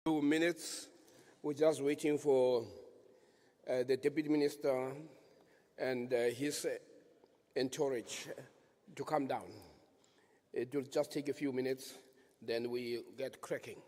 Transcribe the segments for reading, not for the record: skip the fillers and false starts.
2 minutes. We're just waiting for the Deputy Minister and his entourage to come down. It will just take a few minutes, then we get cracking.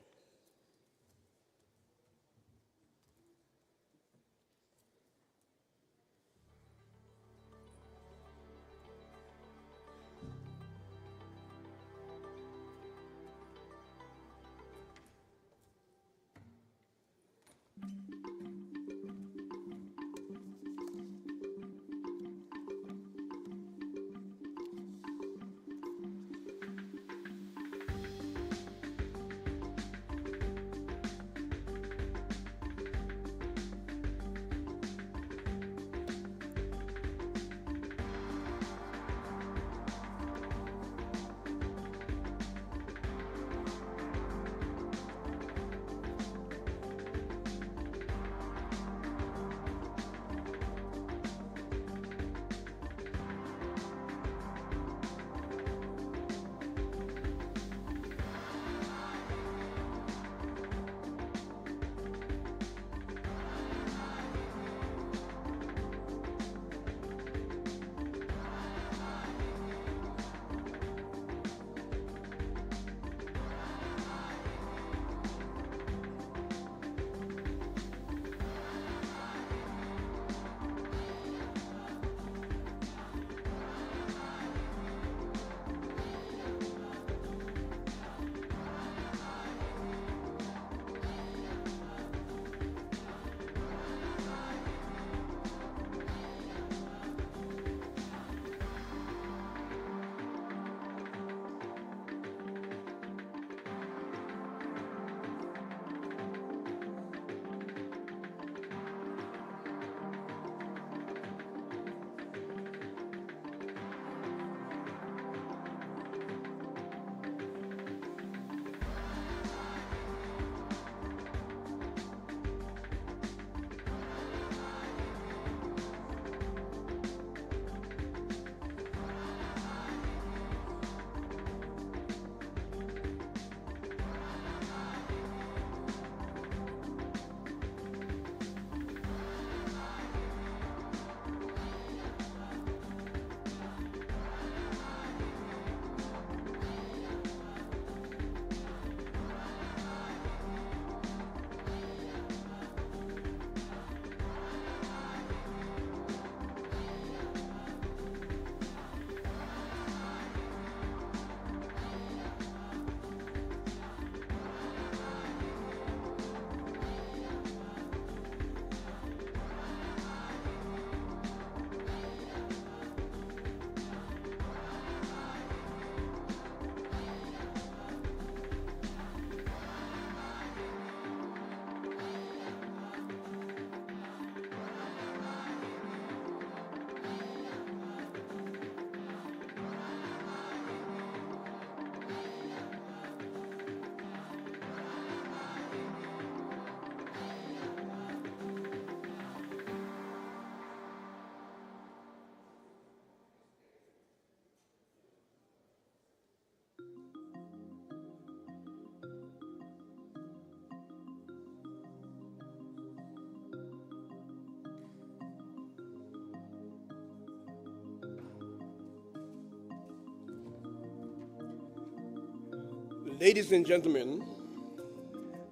Ladies and gentlemen,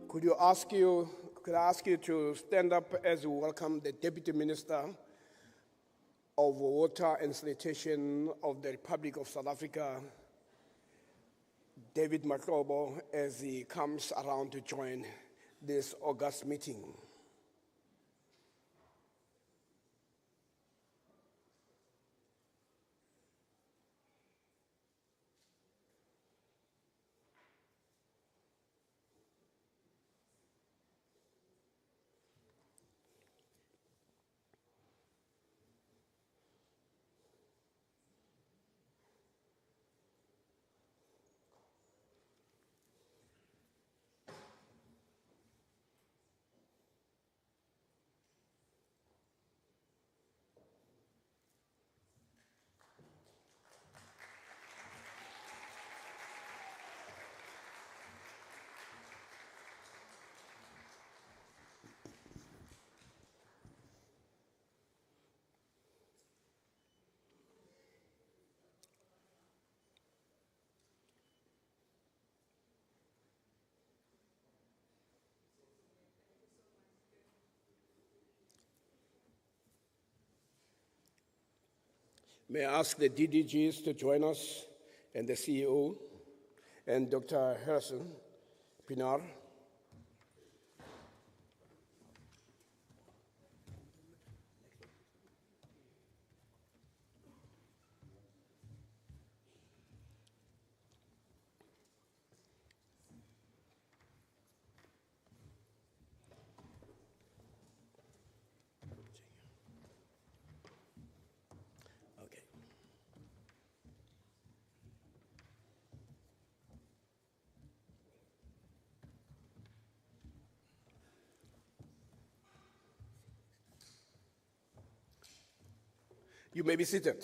could I ask you to stand up as we welcome the Deputy Minister of Water and Sanitation of the Republic of South Africa, David Maklobo, as he comes around to join this August meeting. May I ask the DDGs to join us, and the CEO, and Dr. Harrison Pinar. Okay. You may be seated.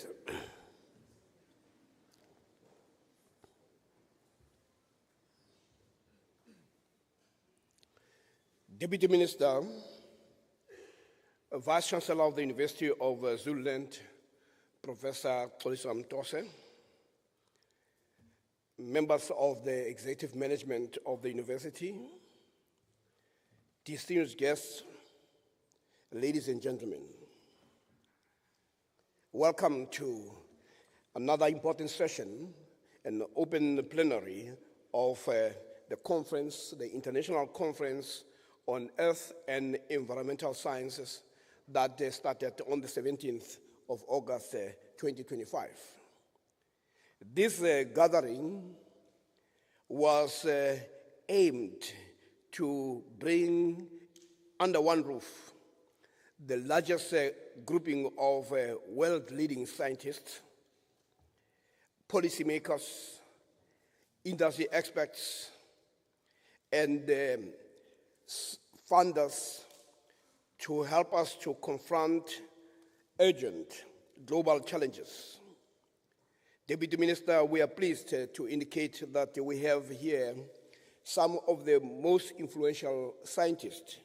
Deputy Minister, Vice Chancellor of the University of Zululand, Professor Xolisa Mtose, members of the executive management of the university, distinguished guests, ladies and gentlemen, welcome to another important session, an open plenary of the conference, the International Conference on Earth and Environmental Sciences that started on the 17th of August 2025. This gathering was aimed to bring under one roof the largest grouping of world-leading scientists, policymakers, industry experts, and funders to help us to confront urgent global challenges. Deputy Minister, we are pleased to indicate that we have here some of the most influential scientists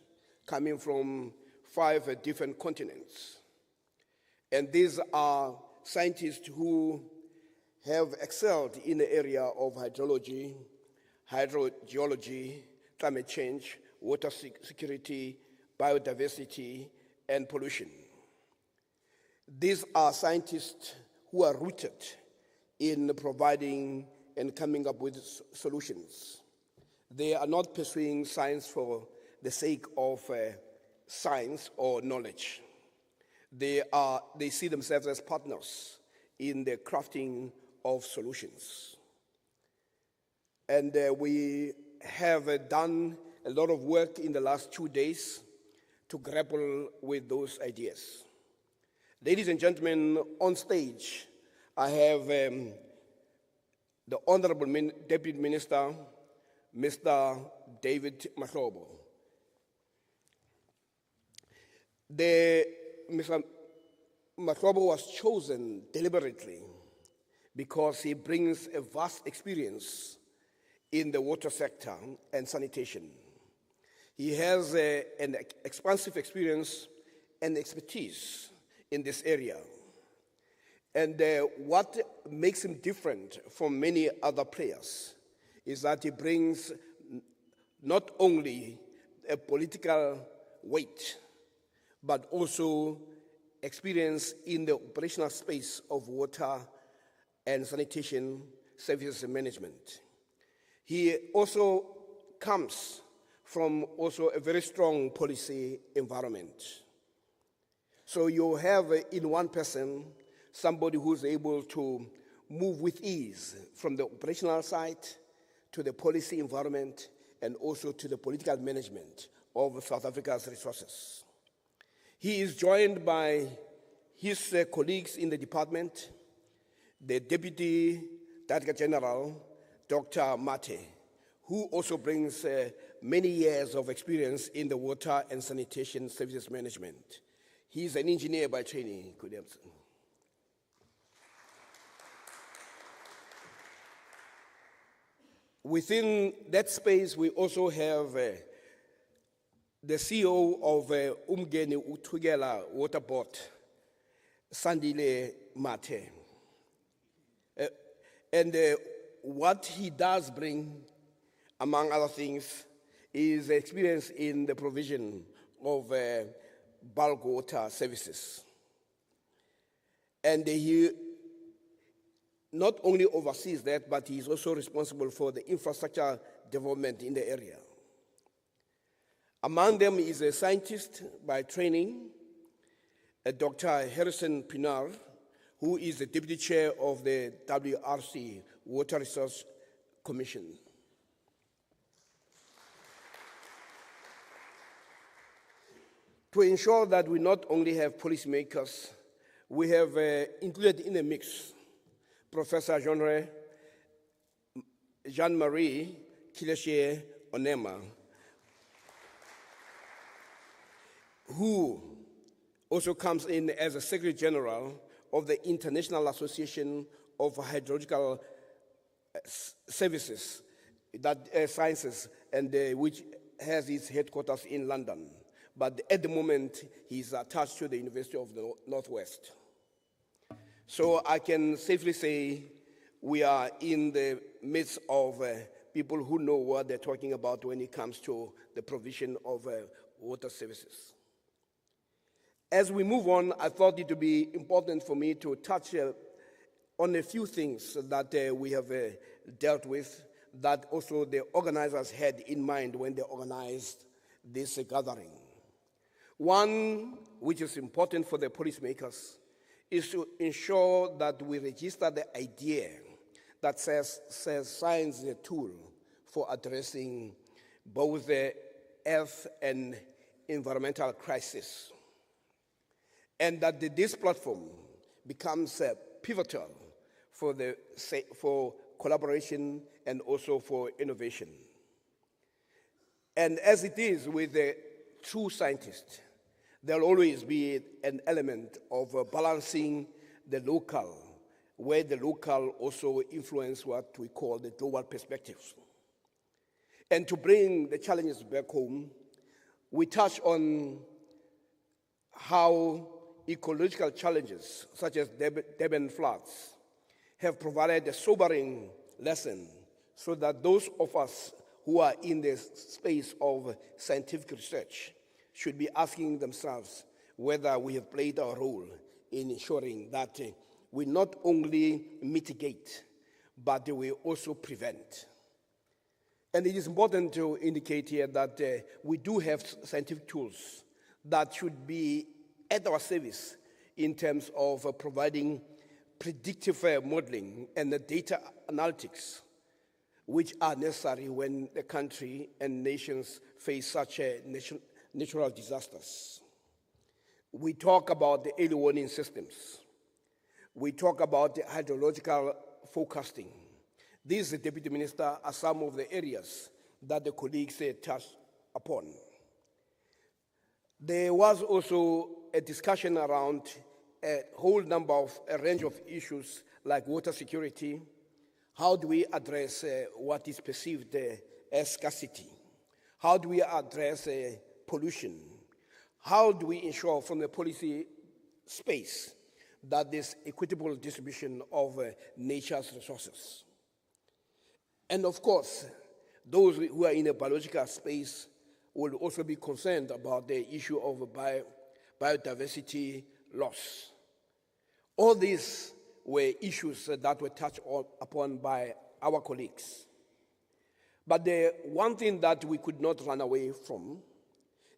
coming from 5 different continents. And these are scientists who have excelled in the area of hydrology, hydrogeology, climate change, water security, biodiversity, and pollution. These are scientists who are rooted in providing and coming up with solutions. They are not pursuing science for the sake of science or knowledge. They see themselves as partners in the crafting of solutions. And we have done a lot of work in the last 2 days to grapple with those ideas. Ladies and gentlemen, on stage, I have the Honorable Deputy Minister, Mr. David Mahlobo. Mr. Mahlobo was chosen deliberately because he brings a vast experience in the water sector and sanitation. He has an expansive experience and expertise in this area. And what makes him different from many other players is that he brings not only a political weight, but also experience in the operational space of water and sanitation services and management. He also comes from also a very strong policy environment. So you have in one person somebody who's able to move with ease from the operational side to the policy environment and also to the political management of South Africa's resources. He is joined by his colleagues in the department, the Deputy Director General, Dr. Mate, who also brings many years of experience in the water and sanitation services management. He's an engineer by training. Within that space, we also have the CEO of Umgeni Uthugela Water Board, Sandile Mate. And what he does bring, among other things, is experience in the provision of bulk water services. And he not only oversees that, but he is also responsible for the infrastructure development in the area. Among them is a scientist by training, Dr. Harrison Pinar, who is the deputy chair of the WRC, Water Resource Commission. To ensure that we not only have policymakers, we have included in the mix Professor Jean-Marie Kileshe Onema, who also comes in as a Secretary General of the International Association of Hydrological Services, Sciences, and which has its headquarters in London. But at the moment, he's attached to the University of the Northwest. So I can safely say we are in the midst of people who know what they're talking about when it comes to the provision of water services. As we move on, I thought it would be important for me to touch on a few things that we have dealt with that also the organizers had in mind when they organized this gathering. One, which is important for the policymakers, is to ensure that we register the idea that says science is a tool for addressing both the health and environmental crisis, and that this platform becomes pivotal for collaboration and also for innovation. And as it is with the true scientist, there'll always be an element of balancing the local, where the local also influence what we call the global perspectives. And to bring the challenges back home, we touch on how ecological challenges, such as Durban floods, have provided a sobering lesson so that those of us who are in the space of scientific research should be asking themselves whether we have played our role in ensuring that we not only mitigate, but we also prevent. And it is important to indicate here that we do have scientific tools that should be at our service in terms of providing predictive modeling and the data analytics, which are necessary when the country and nations face such natural disasters. We talk about the early warning systems. We talk about the hydrological forecasting. These, Deputy Minister, are some of the areas that the colleagues touched upon. There was also a discussion around a range of issues like water security. How do we address what is perceived as scarcity? How do we address pollution? How do we ensure from the policy space that there's equitable distribution of nature's resources? And of course, those who are in the biological space will also be concerned about the issue of biodiversity loss. All these were issues that were touched upon by our colleagues. But the one thing that we could not run away from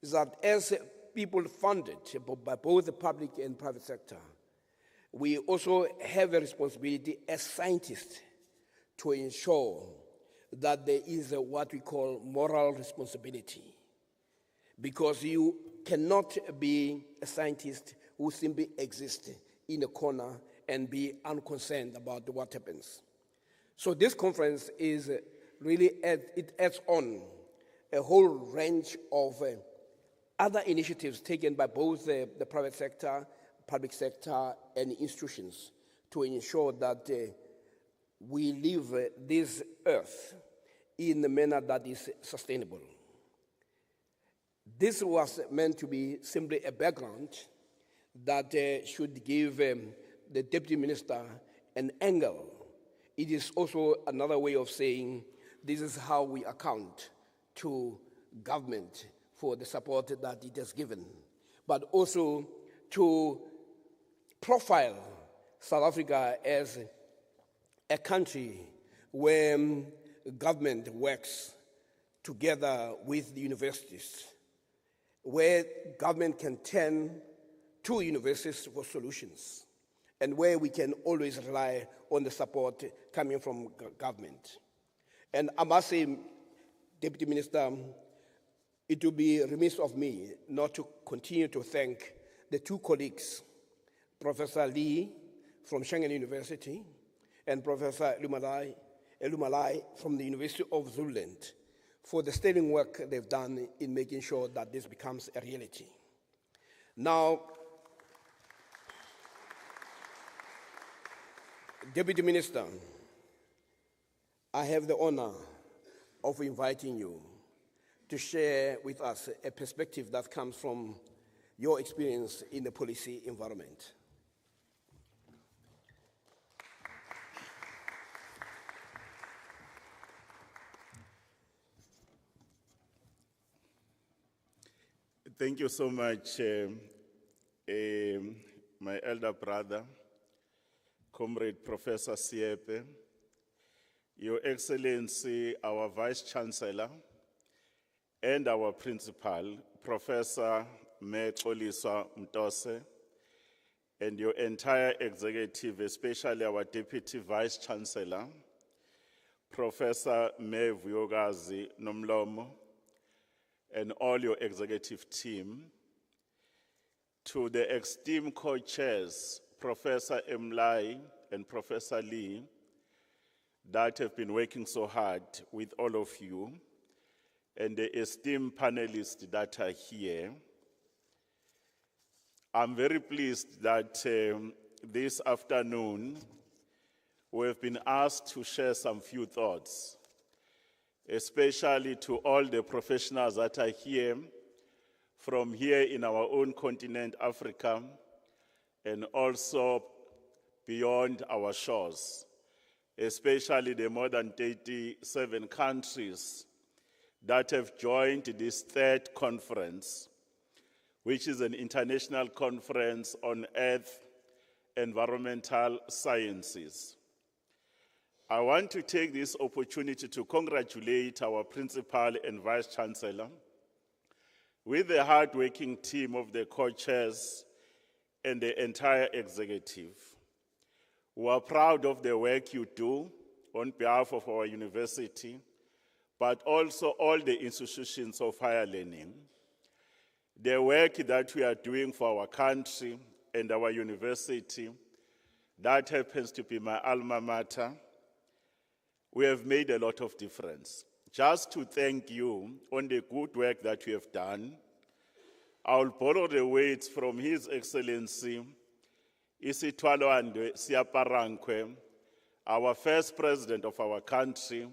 is that as people funded by both the public and private sector, we also have a responsibility as scientists to ensure that there is what we call moral responsibility. Because you cannot be a scientist who simply exists in a corner and be unconcerned about what happens. So this conference is really, it adds on a whole range of other initiatives taken by both the private sector, public sector, and institutions to ensure that we live this earth in a manner that is sustainable. This was meant to be simply a background that should give the Deputy Minister an angle. It is also another way of saying this is how we account to government for the support that it has given, but also to profile South Africa as a country where government works together with the universities, where government can turn to universities for solutions, and where we can always rely on the support coming from government. And I must say, Deputy Minister, it would be remiss of me not to continue to thank the two colleagues, Professor Lee from Schengen University and Professor Elumalai from the University of Zululand, for the sterling work they've done in making sure that this becomes a reality. Now, Deputy Minister, I have the honor of inviting you to share with us a perspective that comes from your experience in the policy environment. Thank you so much, my elder brother, Comrade Professor Siepe, Your Excellency, our Vice Chancellor, and our Principal, Professor Xolisa Mtose, and your entire executive, especially our Deputy Vice Chancellor, Professor Vuyokazi Nomlomo, and all your executive team, to the esteemed co-chairs, Professor Emlai and Professor Lee, that have been working so hard with all of you, and the esteemed panelists that are here. I'm very pleased that this afternoon we have been asked to share some few thoughts, especially to all the professionals that are here, from here in our own continent, Africa, and also beyond our shores, especially the more than 37 countries that have joined this third conference, which is an international conference on earth environmental sciences. I want to take this opportunity to congratulate our Principal and Vice Chancellor with the hard-working team of the co-chairs and the entire executive. We are proud of the work you do on behalf of our university, but also all the institutions of higher learning. The work that we are doing for our country and our university, that happens to be my alma mater, we have made a lot of difference. Just to thank you on the good work that you have done, I'll borrow the words from His Excellency Isithwalande Siaparankwe, our first president of our country,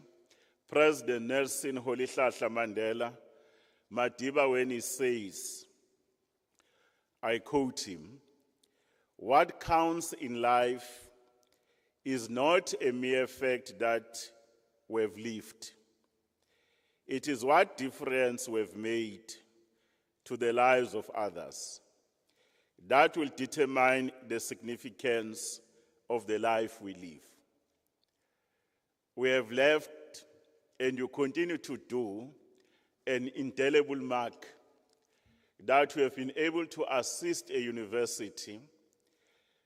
President Nelson Rolihlahla Mandela Madiba, when he says, I quote him, "What counts in life is not a mere fact that we've lived. It is what difference we've made to the lives of others that will determine the significance of the life we live." We have left, and you continue to do, an indelible mark that we have been able to assist a university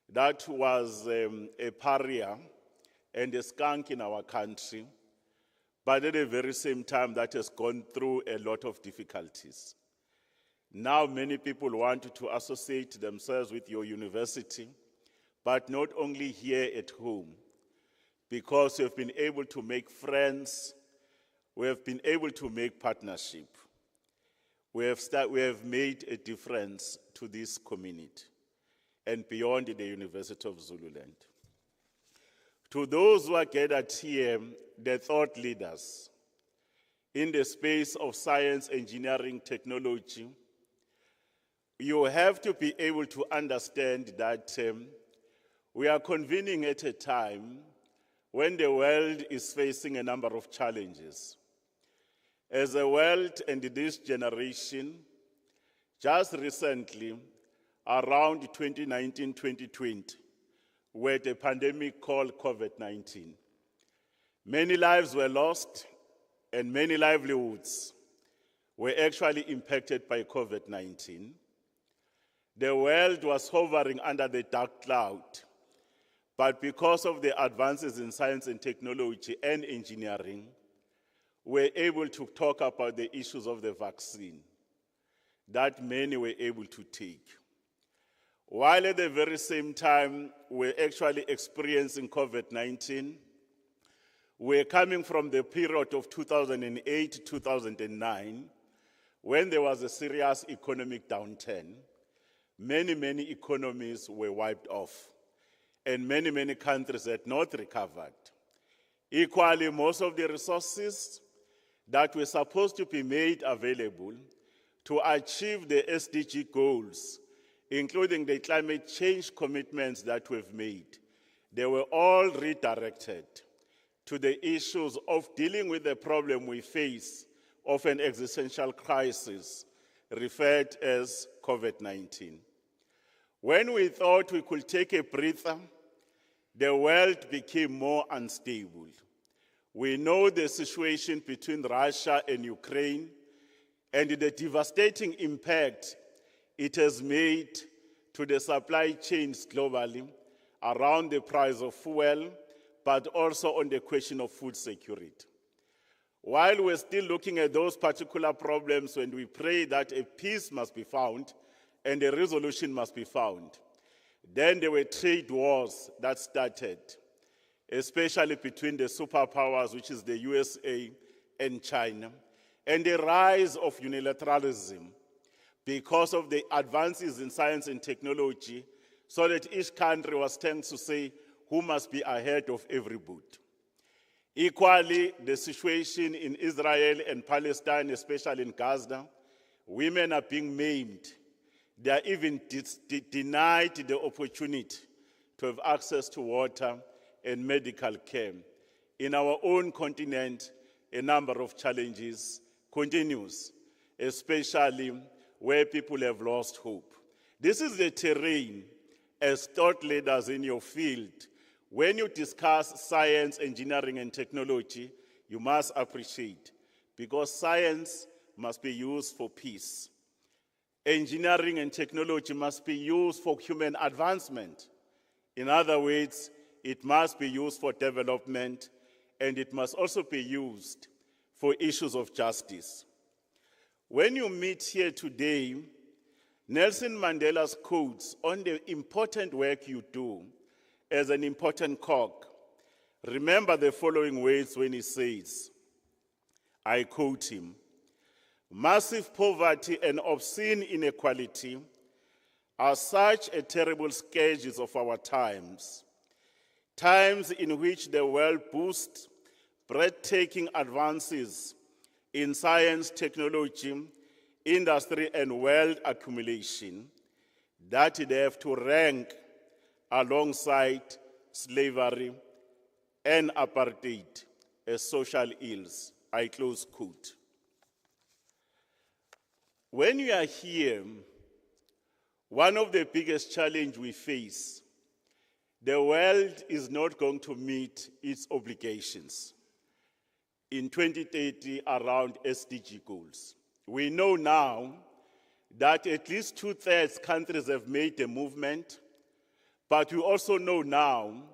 that was a pariah and a skunk in our country, but at the very same time that has gone through a lot of difficulties. Now many people want to associate themselves with your university, but not only here at home, because we have been able to make friends, we have been able to make partnership. We have made a difference to this community and beyond the University of Zululand. To those who are gathered here, the thought leaders in the space of science, engineering, technology, you have to be able to understand that we are convening at a time when the world is facing a number of challenges. As a world and this generation, just recently, around 2019-2020, we had a pandemic called COVID-19. Many lives were lost and many livelihoods were actually impacted by COVID-19. The world was hovering under the dark cloud, but because of the advances in science and technology and engineering, we were able to talk about the issues of the vaccine that many were able to take. While at the very same time we're actually experiencing COVID-19, we're coming from the period of 2008 2009, when there was a serious economic downturn. Many economies were wiped off, and many countries had not recovered. Equally, most of the resources that were supposed to be made available to achieve the SDG goals, including the climate change commitments that we've made, they were all redirected to the issues of dealing with the problem we face of an existential crisis referred as COVID-19. When we thought we could take a breather, the world became more unstable. We know the situation between Russia and Ukraine and the devastating impact it has made to the supply chains globally around the price of fuel, but also on the question of food security. While we're still looking at those particular problems, and we pray that a peace must be found and a resolution must be found, then there were trade wars that started, especially between the superpowers, which is the USA and China, and the rise of unilateralism because of the advances in science and technology, so that each country was tending to say who must be ahead of everybody. Equally, the situation in Israel and Palestine, especially in Gaza, women are being maimed. They are even denied the opportunity to have access to water and medical care. In our own continent, a number of challenges continues, especially where people have lost hope. This is the terrain as thought leaders in your field. When you discuss science, engineering, and technology, you must appreciate, because science must be used for peace. Engineering and technology must be used for human advancement. In other words, it must be used for development, and it must also be used for issues of justice. When you meet here today, Nelson Mandela's quotes on the important work you do as an important cog. Remember the following words when he says, I quote him, "Massive poverty and obscene inequality are such a terrible scourges of our times, times in which the world boasts breathtaking advances in science, technology, industry, and wealth accumulation, that they have to rank alongside slavery and apartheid as social ills." I close quote. When you are here, one of the biggest challenges we face, the world is not going to meet its obligations in 2030 around SDG goals. We know now that at least 2/3 countries have made a movement, but we also know now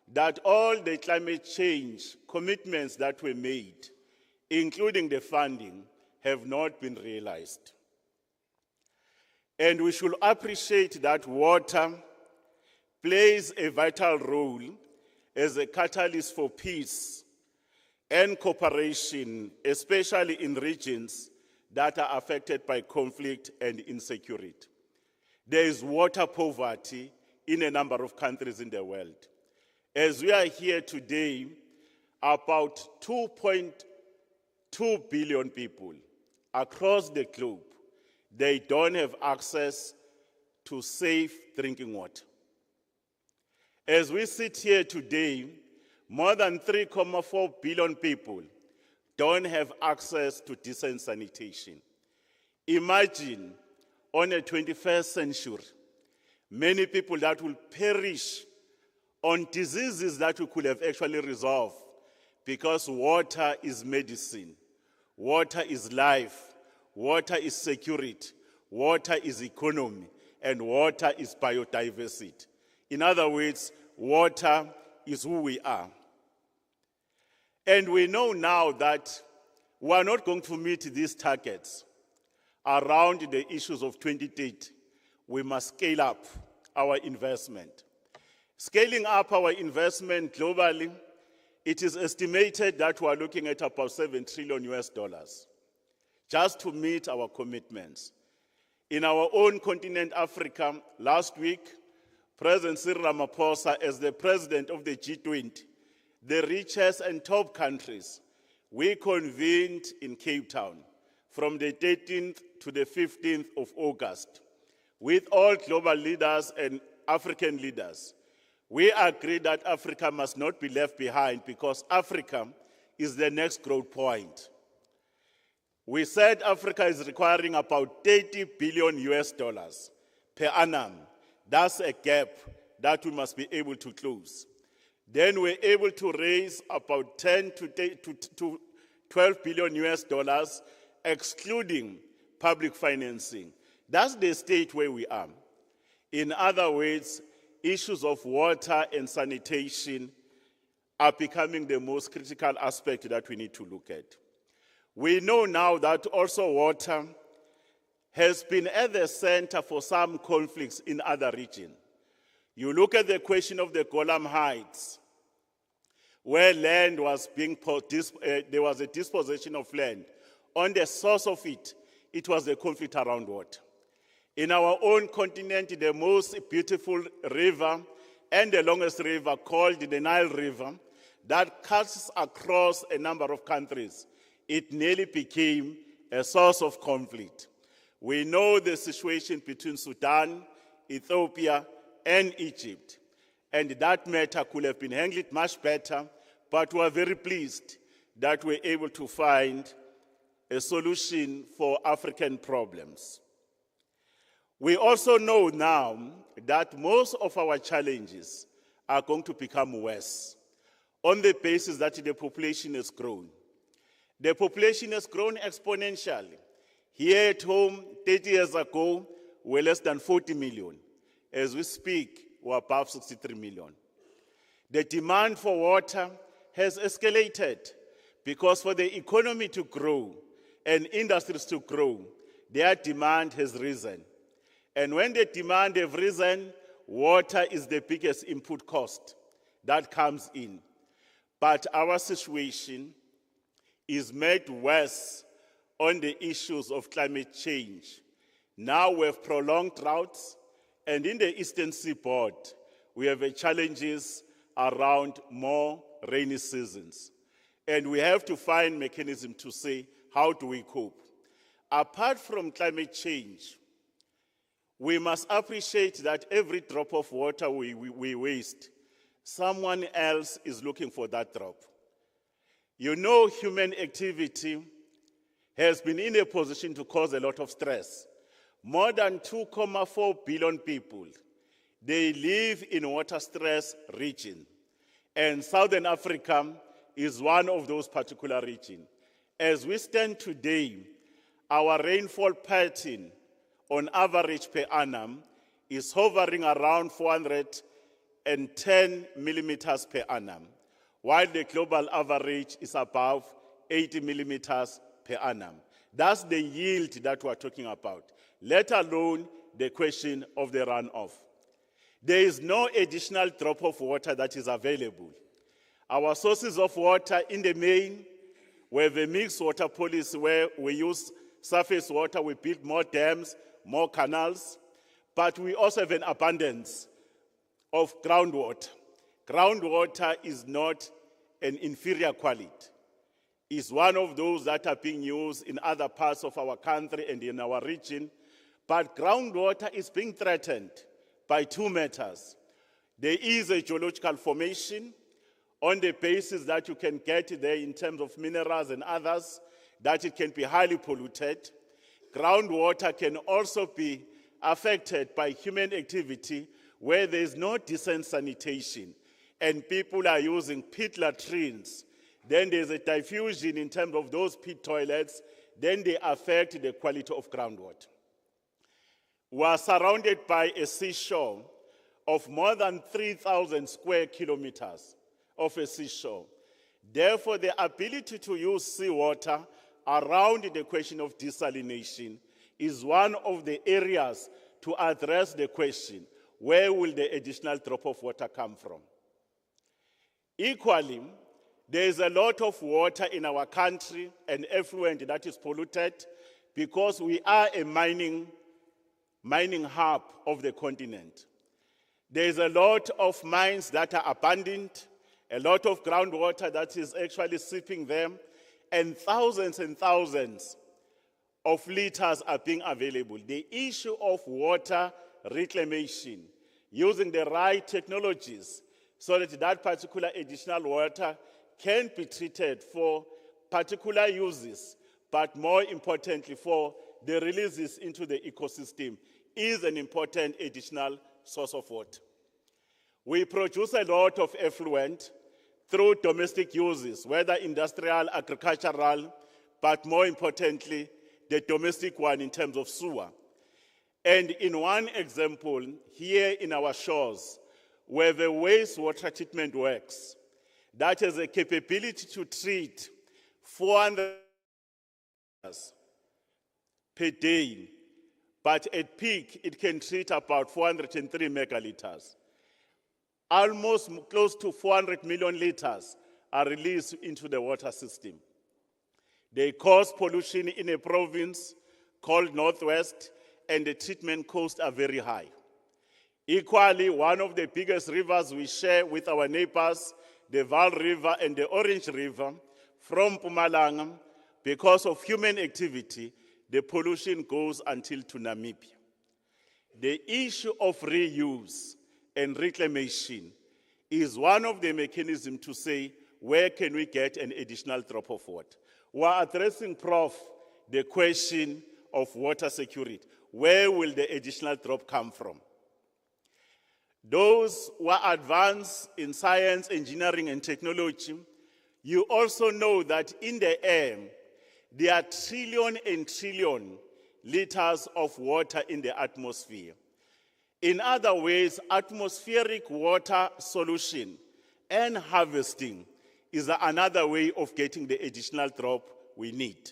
that all the climate change commitments that were made, including the funding, have not been realized. And we should appreciate that water plays a vital role as a catalyst for peace and cooperation, especially in regions that are affected by conflict and insecurity. There is water poverty in a number of countries in the world. As we are here today, about 2.2 billion people across the globe, they don't have access to safe drinking water. As we sit here today, more than 3.4 billion people don't have access to decent sanitation. Imagine on the 21st century, many people that will perish on diseases that we could have actually resolved because water is medicine, water is life, water is security, water is economy, and water is biodiversity. In other words, water is who we are. And we know now that we are not going to meet these targets around the issues of 2030. We must scale up our investment. Scaling up our investment globally, it is estimated that we are looking at about $7 trillion just to meet our commitments. In our own continent, Africa, last week, President Cyril Ramaphosa, as the president of the G20, the richest and top countries, we convened in Cape Town from the 13th to the 15th of August with all global leaders and African leaders. We agreed that Africa must not be left behind because Africa is the next growth point. We said Africa is requiring about $30 billion per annum. That's a gap that we must be able to close. Then we're able to raise about 10 to $12 billion, excluding public financing. That's the state where we are. In other words, issues of water and sanitation are becoming the most critical aspect that we need to look at. We know now that also water has been at the center for some conflicts in other regions. You look at the question of the Golan Heights, where land was being there was a dispossession of land. On the source of it, it was the conflict around water. In our own continent, the most beautiful river and the longest river, called the Nile River, that cuts across a number of countries, it nearly became a source of conflict. We know the situation between Sudan, Ethiopia, and Egypt, and that matter could have been handled much better, but we are very pleased that we're able to find a solution for African problems. We also know now that most of our challenges are going to become worse on the basis that the population has grown. The population has grown exponentially. Here at home, 30 years ago, we're less than 40 million. As we speak, we're above 63 million. The demand for water has escalated because for the economy to grow and industries to grow, their demand has risen. And when the demand has risen, water is the biggest input cost that comes in. But our situation is made worse on the issues of climate change. Now we have prolonged droughts, and in the Eastern Seaboard, we have challenges around more rainy seasons. And we have to find mechanisms to say, how do we cope? Apart from climate change, we must appreciate that every drop of water we waste, someone else is looking for that drop. You know, human activity has been in a position to cause a lot of stress. More than 2.4 billion people, they live in water stress region. And Southern Africa is one of those particular regions. As we stand today, our rainfall pattern on average per annum is hovering around 410 millimeters per annum, while the global average is above 80 millimeters per annum. That's the yield that we're talking about, let alone the question of the runoff. There is no additional drop of water that is available. Our sources of water in the main, we have a mixed water policy where we use surface water, we build more dams, more canals, but we also have an abundance of groundwater. Groundwater is not an inferior quality. It's one of those that are being used in other parts of our country and in our region, but groundwater is being threatened by two matters. There is a geological formation on the basis that you can get there in terms of minerals and others, that it can be highly polluted. Groundwater can also be affected by human activity where there is no decent sanitation and people are using pit latrines then there's a diffusion in terms of those pit toilets, then they affect the quality of groundwater. We are surrounded by a seashore of more than 3,000 square kilometers of a seashore. Therefore, the ability to use seawater around the question of desalination is one of the areas to address the question, where will the additional drop of water come from? Equally, there is a lot of water in our country, an effluent that is polluted, because we are a mining hub of the continent. There is a lot of mines that are abandoned, a lot of groundwater that is actually seeping them, and thousands of liters are being available. The issue of water reclamation, using the right technologies so that that particular additional water can be treated for particular uses, but more importantly for the releases into the ecosystem, is an important additional source of water. We produce a lot of effluent through domestic uses, whether industrial, agricultural, but more importantly, the domestic one in terms of sewer. And in one example, here in our shores, where the wastewater treatment works, that has a capability to treat 400 per day, but at peak, it can treat about 403 megaliters. Almost close to 400 million liters are released into the water system. They cause pollution in a province called Northwest, and the treatment costs are very high. Equally, one of the biggest rivers we share with our neighbors, the Vaal River and the Orange River, from Mpumalanga, because of human activity, the pollution goes until to Namibia. The issue of reuse and reclamation is one of the mechanisms to say, where can we get an additional drop of water? We are addressing, Prof, the question of water security. Where will the additional drop come from? Those who are advanced in science, engineering, and technology, you also know that in the air, there are trillion and trillion liters of water in the atmosphere. In other ways, atmospheric water solution and harvesting is another way of getting the additional drop we need.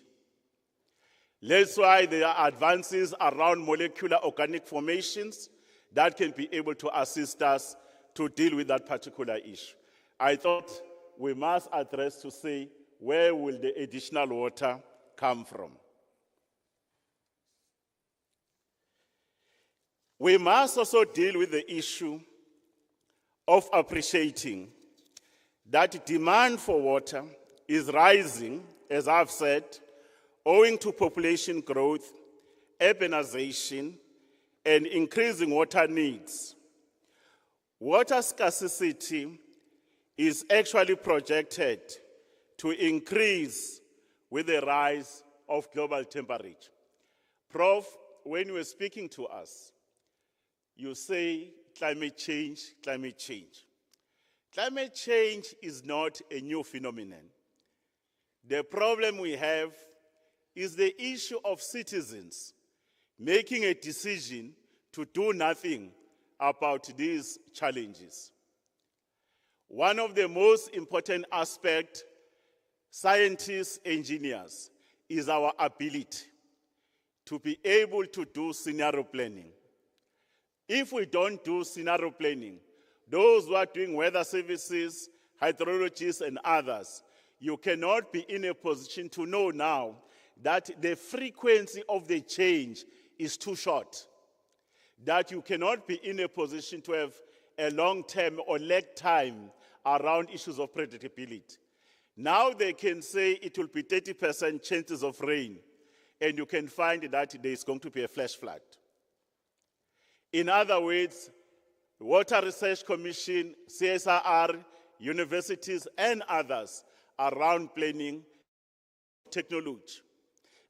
That's why there are advances around molecular organic formations that can be able to assist us to deal with that particular issue. I thought we must address to say, where will the additional water come from? We must also deal with the issue of appreciating that demand for water is rising, as I've said, owing to population growth, urbanization, and increasing water needs. Water scarcity is actually projected to increase with the rise of global temperature. Prof, when you were speaking to us, you say climate change, climate change. Climate change is not a new phenomenon. The problem we have is the issue of citizens making a decision to do nothing about these challenges. One of the most important aspects, scientists, engineers, is our ability to be able to do scenario planning. If we don't do scenario planning, those who are doing weather services, hydrologists, and others, you cannot be in a position to know now that the frequency of the change is too short, that you cannot be in a position to have a long-term or lag time around issues of predictability. Now they can say it will be 30% chances of rain, and you can find that there is going to be a flash flood. In other words, the Water Research Commission, CSIR, universities, and others around planning technology,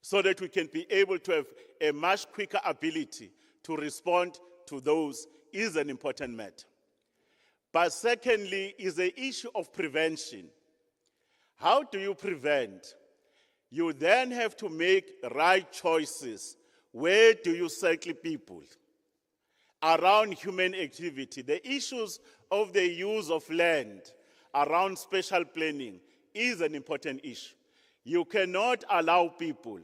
so that we can be able to have a much quicker ability to respond to those is an important matter. But secondly is the issue of prevention. How do you prevent? You then have to make right choices. Where do you cycle people? Around human activity, the issues of the use of land around spatial planning is an important issue. You cannot allow people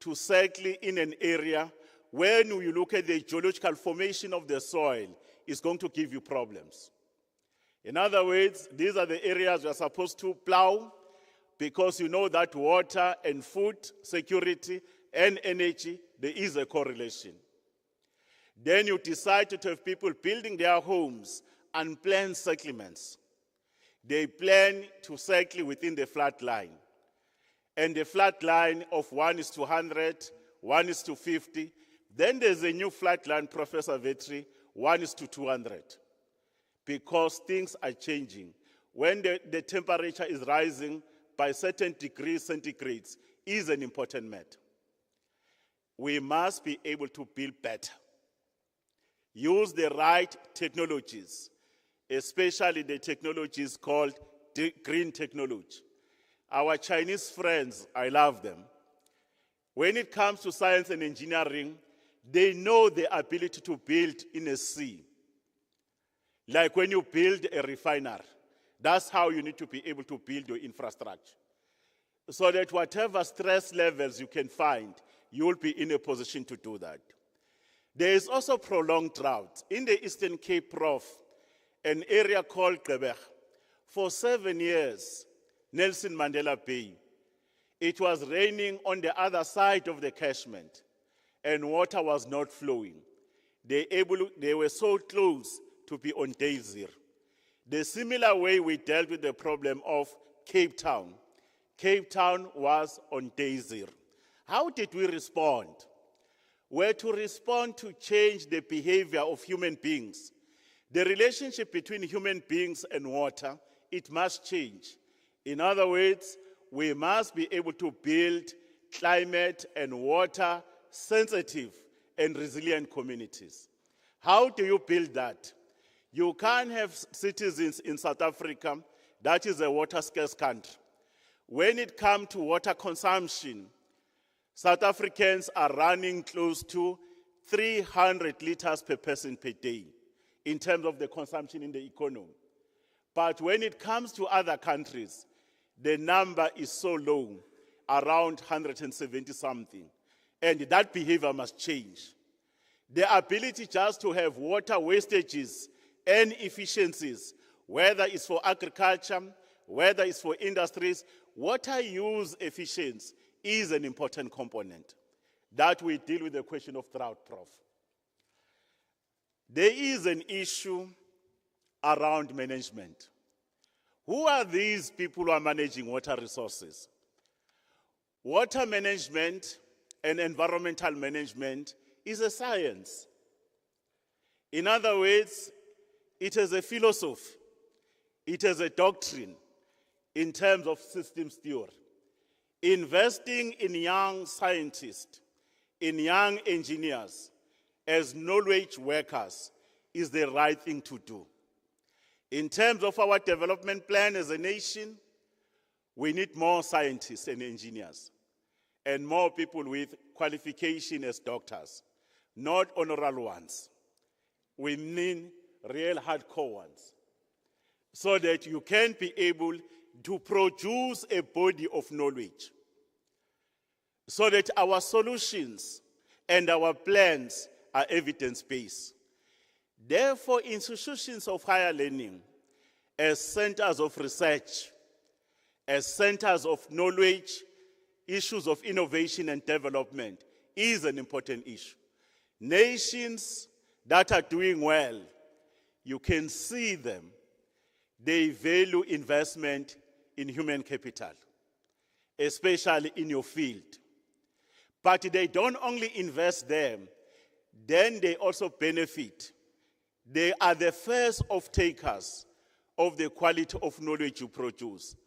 to cycle in an area when you look at the geological formation of the soil, it's going to give you problems. In other words, these are the areas you're supposed to plow because you know that water and food security and energy, there is a correlation. Then you decide to have people building their homes and plan settlements. They plan to cycle within the flat line. And the flat line of 1:100, 1:50. Then there's a new flat line, Professor Vetri, 1:200. Because things are changing. When the temperature is rising by certain degrees centigrades is an important matter. We must be able to build better. Use the right technologies, especially the technologies called green technology. Our Chinese friends, I love them. When it comes to science and engineering, they know the ability to build in a sea. Like when you build a refinery, that's how you need to be able to build your infrastructure. So that whatever stress levels you can find, you will be in a position to do that. There is also prolonged drought. In the Eastern Cape, Prof, an area called Gqeberha, for 7 years, Nelson Mandela Bay, it was raining on the other side of the catchment, and water was not flowing. They were so close to be on day zero. The similar way we dealt with the problem of Cape Town. Cape Town was on day zero. How did we respond? Were to respond to change the behavior of human beings. The relationship between human beings and water, it must change. In other words, we must be able to build climate and water sensitive and resilient communities. How do you build that? You can't have citizens in South Africa, that is a water scarce country. When it comes to water consumption, South Africans are running close to 300 liters per person per day in terms of the consumption in the economy. But when it comes to other countries, the number is so low, around 170 something. And that behavior must change. The ability just to have water wastages and efficiencies, whether it's for agriculture, whether it's for industries, water use efficiency is an important component that we deal with the question of drought, Prof. There is an issue around management. Who are these people who are managing water resources? Water management and environmental management is a science. In other words, it is a philosophy. It is a doctrine in terms of systems theory. Investing in young scientists, in young engineers, as knowledge workers is the right thing to do. In terms of our development plan as a nation, we need more scientists and engineers and more people with qualification as doctors, not honorary ones. We need real hardcore ones so that you can be able to produce a body of knowledge so that our solutions and our plans are evidence-based. Therefore, institutions of higher learning, as centers of research, as centers of knowledge, issues of innovation and development is an important issue. Nations that are doing well, you can see them. They value investment in human capital, especially in your field. But they don't only invest them, then they also benefit. They are the first off-takers of the quality of knowledge you produce.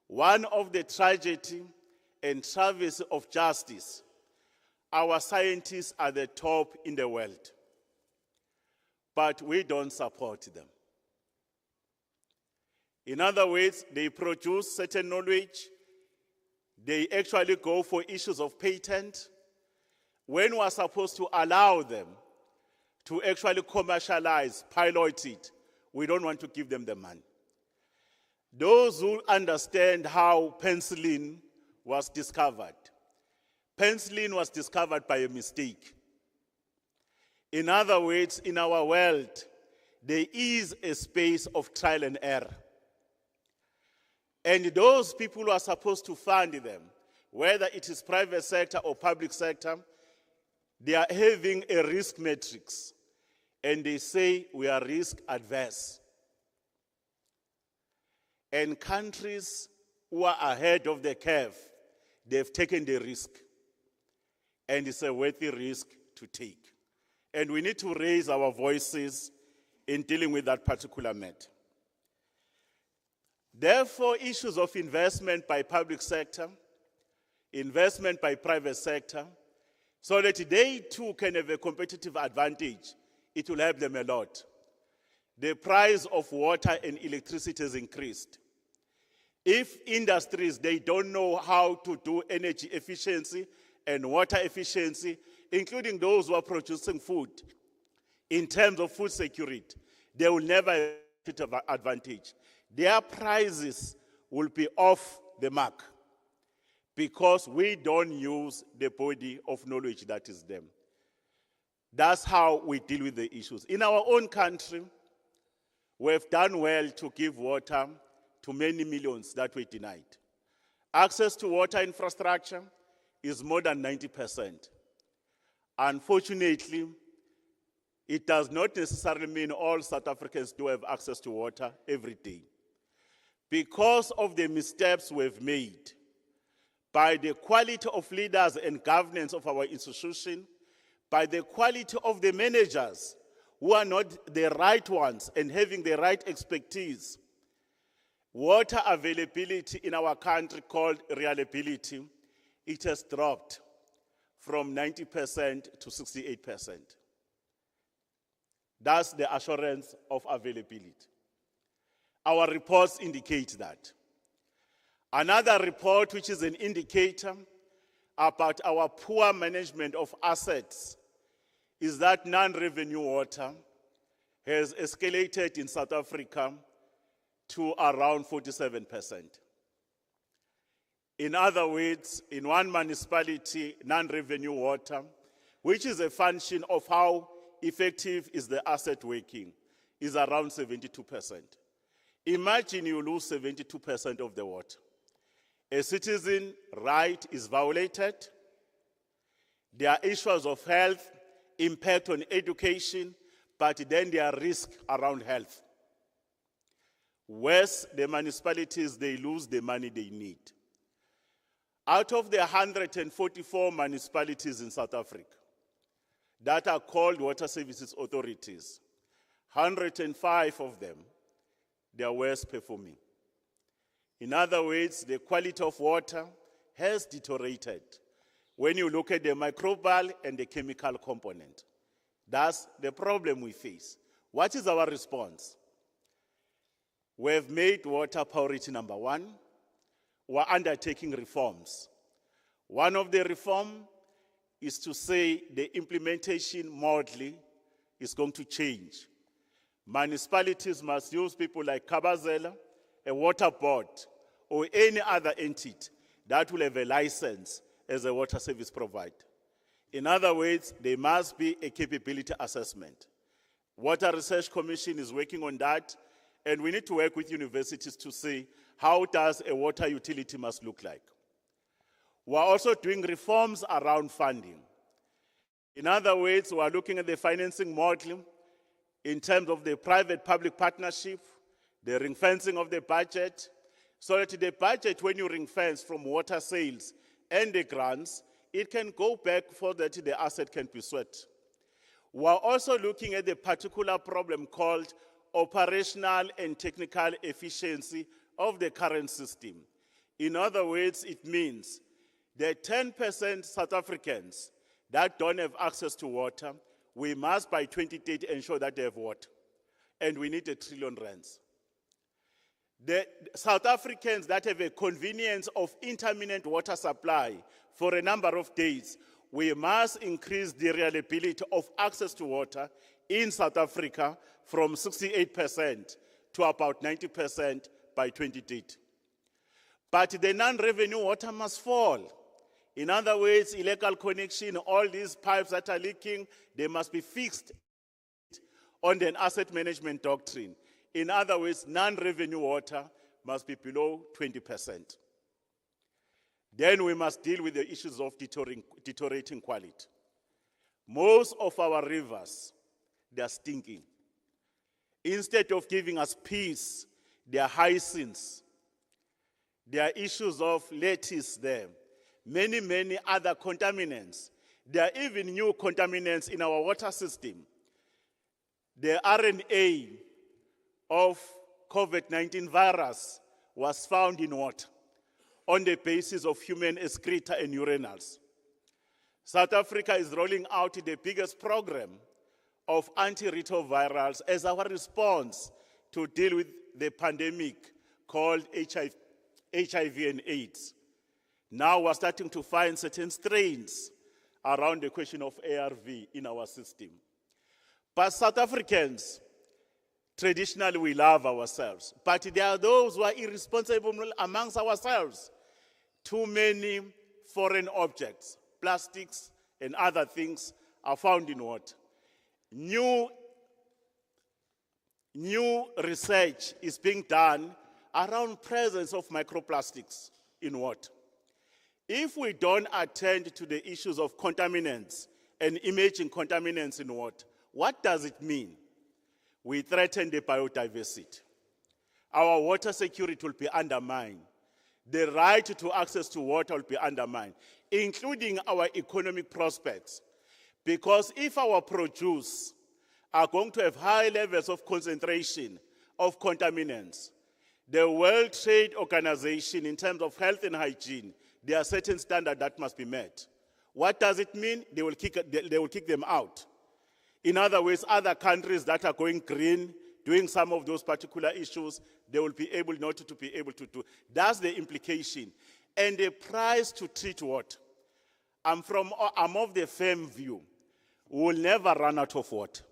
One of the tragedy and travesty of justice, our scientists are the top in the world, but we don't support them. In other words, they produce certain knowledge. They actually go for issues of patent. When we are supposed to allow them to actually commercialize, pilot it, we don't want to give them the money. Those who understand how penicillin was discovered was discovered by a mistake. In other words, in our world, there is a space of trial and error. And those people who are supposed to fund them, whether it is private sector or public sector, they are having a risk matrix. And they say we are risk adverse. And countries who are ahead of the curve, they've taken the risk. And it's a worthy risk to take. And we need to raise our voices in dealing with that particular matter. Therefore, issues of investment by public sector, investment by private sector, so that they too can have a competitive advantage, it will help them a lot. The price of water and electricity has increased. If industries, they don't know how to do energy efficiency and water efficiency, including those who are producing food, in terms of food security, they will never have an advantage. Their prices will be off the mark because we don't use the body of knowledge that is them. That's how we deal with the issues. In our own country, we've done well to give water to many millions that were denied. Access to water infrastructure is more than 90%. Unfortunately, it does not necessarily mean all South Africans do have access to water every day. Because of the missteps we've made, by the quality of leaders and governance of our institution, by the quality of the managers who are not the right ones and having the right expertise, water availability in our country called reliability, it has dropped from 90% to 68%. That's the assurance of availability. Our reports indicate that. Another report, which is an indicator about our poor management of assets, is that non-revenue water has escalated in South Africa to around 47%. In other words, in one municipality, non-revenue water, which is a function of how effective is the asset working, is around 72%. Imagine you lose 72% of the water. A citizen right is violated. There are issues of health, impact on education, but then there are risks around health. Worse, the municipalities, they lose the money they need. Out of the 144 municipalities in South Africa that are called water services authorities, 105 of them, they are worst performing. In other words, the quality of water has deteriorated when you look at the microbial and the chemical component. That's the problem we face. What is our response? We've made water priority number one. We're undertaking reforms. One of the reforms is to say the implementation model is going to change. Municipalities must use people like Kabazela, a water board, or any other entity that will have a license as a water service provider. In other words, there must be a capability assessment. Water Research Commission is working on that, and we need to work with universities to see how does a water utility must look like. We're also doing reforms around funding. In other words, we're looking at the financing model in terms of the private-public partnership, the ring-fencing of the budget, so that the budget, when you ring-fence from water sales and the grants, it can go back so that the asset can be swept. We're also looking at the particular problem called operational and technical efficiency of the current system. In other words, it means that 10% South Africans that don't have access to water, we must by 2030 ensure that they have water. And we need R1 trillion. The South Africans that have a convenience of intermittent water supply for a number of days, we must increase the reliability of access to water in South Africa from 68% to about 90% by 2030. But the non-revenue water must fall. In other words, illegal connection, all these pipes that are leaking, they must be fixed on an asset management doctrine. In other words, non-revenue water must be below 20%. Then we must deal with the issues of deteriorating quality. Most of our rivers, they are stinking. Instead of giving us peace, they are hyacinths. There are issues of lettuce there. Many other contaminants. There are even new contaminants in our water system. The RNA of COVID-19 virus was found in water on the basis of human excreta and urinals. South Africa is rolling out the biggest program of antiretrovirals as our response to deal with the pandemic called HIV and AIDS. Now we're starting to find certain strains around the question of ARV in our system. But South Africans, traditionally we love ourselves, but there are those who are irresponsible amongst ourselves. Too many foreign objects, plastics and other things are found in water. New research is being done around presence of microplastics in water. If we don't attend to the issues of contaminants and emerging contaminants in water, what does it mean? We threaten the biodiversity. Our water security will be undermined. The right to access to water will be undermined, including our economic prospects. Because if our produce are going to have high levels of concentration of contaminants, the World Trade Organization, in terms of health and hygiene, there are certain standards that must be met. What does it mean? They will kick them out. In other words, other countries that are going green, doing some of those particular issues, they will be able not to be able to do. That's the implication. And the price to treat water. I'm of the firm view, we will never run out of water.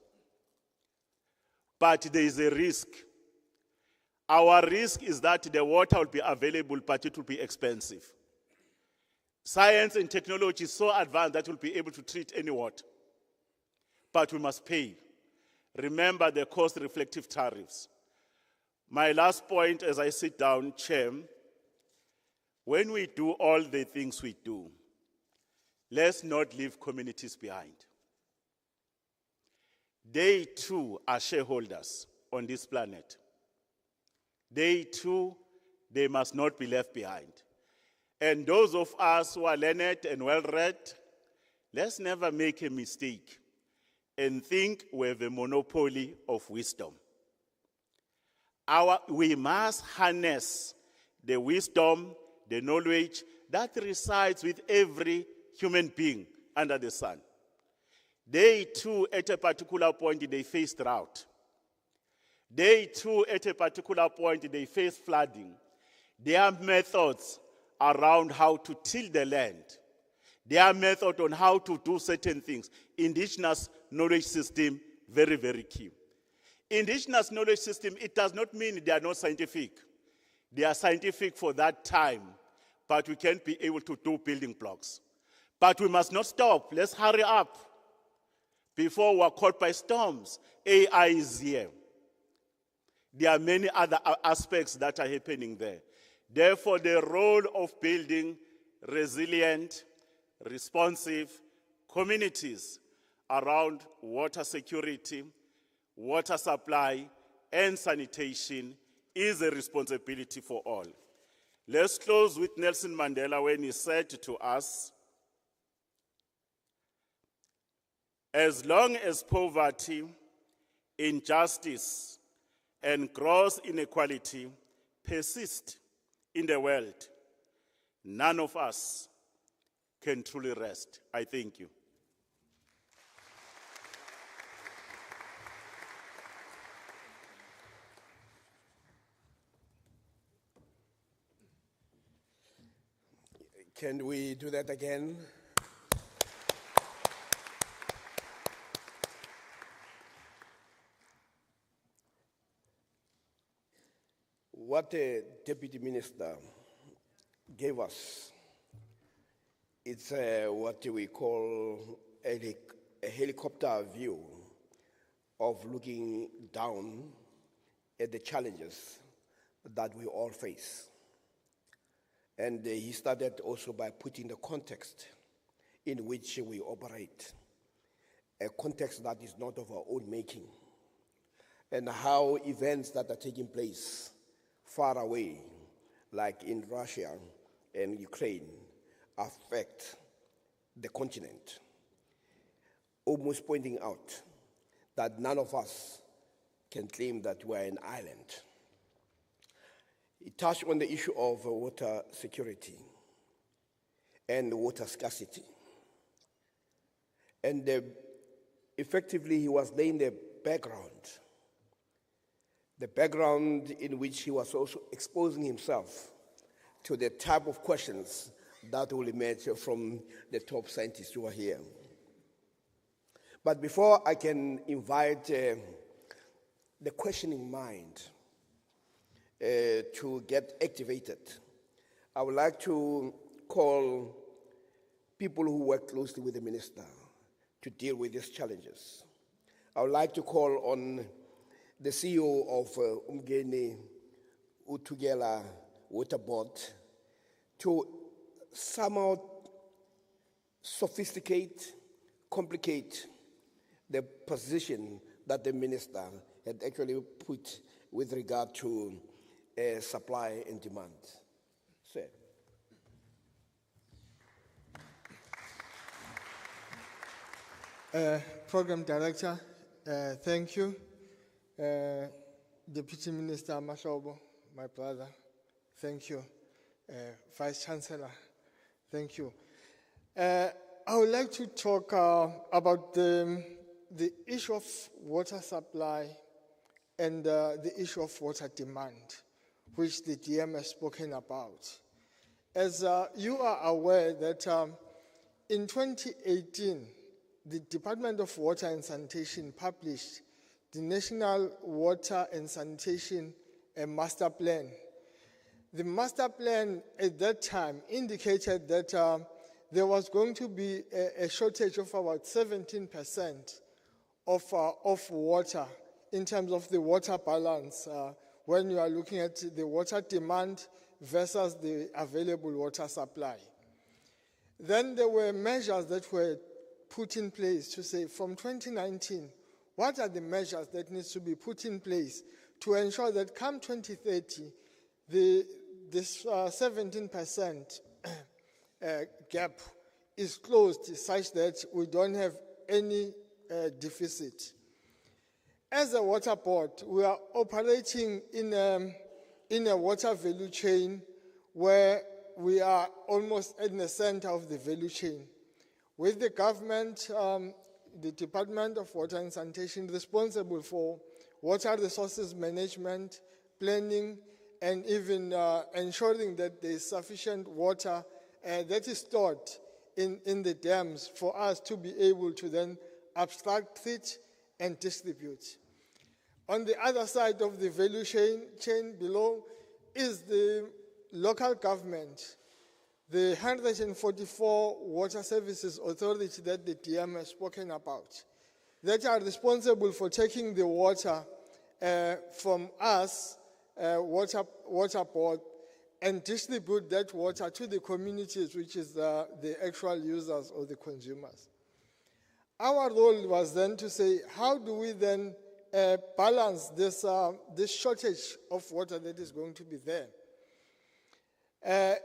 But there is a risk. Our risk is that the water will be available, but it will be expensive. Science and technology is so advanced that we'll be able to treat any water. But we must pay. Remember the cost-reflective tariffs. My last point as I sit down, Chair, when we do all the things we do, let's not leave communities behind. They too are shareholders on this planet. They too, they must not be left behind. And those of us who are learned and well-read, let's never make a mistake and think we have a monopoly of wisdom. We must harness the wisdom, the knowledge that resides with every human being under the sun. They too, at a particular point, they face drought. They too, at a particular point, they face flooding. There are methods around how to till the land. There are methods on how to do certain things. Indigenous knowledge system, very, very key. Indigenous knowledge system, it does not mean they are not scientific. They are scientific for that time, but we can't be able to do building blocks. But we must not stop. Let's hurry up before we're caught by storms. AI is here. There are many other aspects that are happening there. Therefore, the role of building resilient, responsive communities around water security, water supply, and sanitation is a responsibility for all. Let's close with Nelson Mandela when he said to us, as long as poverty, injustice, and gross inequality persist in the world, none of us can truly rest. I thank you. Can we do that again? What the Deputy Minister gave us, it's what we call a helicopter view of looking down at the challenges that we all face. And he started also by putting the context in which we operate, a context that is not of our own making, and how events that are taking place far away, like in Russia and Ukraine, affect the continent, almost pointing out that none of us can claim that we're an island. He touched on the issue of water security and water scarcity. And effectively, he was laying the background in which he was also exposing himself to the type of questions that will emerge from the top scientists who are here. But before I can invite the questioning mind to get activated, I would like to call people who work closely with the minister to deal with these challenges. I would like to call on the CEO of Umgeni Utugela Water Board to somehow sophisticate, complicate the position that the minister had actually put with regard to supply and demand. Sir. Program Director, thank you. Deputy Minister Mashobo, my brother, thank you. Vice Chancellor, thank you. I would like to talk about the issue of water supply and the issue of water demand, which the DM has spoken about. As you are aware that in 2018, the Department of Water and Sanitation published the National Water and Sanitation Master Plan. The master plan at that time indicated that there was going to be a shortage of about 17% of water in terms of the water balance when you are looking at the water demand versus the available water supply. Then there were measures that were put in place to say from 2019, what are the measures that need to be put in place to ensure that come 2030, this 17% gap is closed such that we don't have any deficit. As a water board, we are operating in a water value chain where we are almost in the center of the value chain. With the government, the Department of Water and Sanitation responsible for water resources management, planning, and even ensuring that there is sufficient water that is stored in the dams for us to be able to then abstract it and distribute. On the other side of the value chain below is the local government, the 144 water services authority that the DM has spoken about, that are responsible for taking the water from us, water board, and distribute that water to the communities, which is the actual users or the consumers. Our role was then to say, how do we then balance this shortage of water that is going to be there?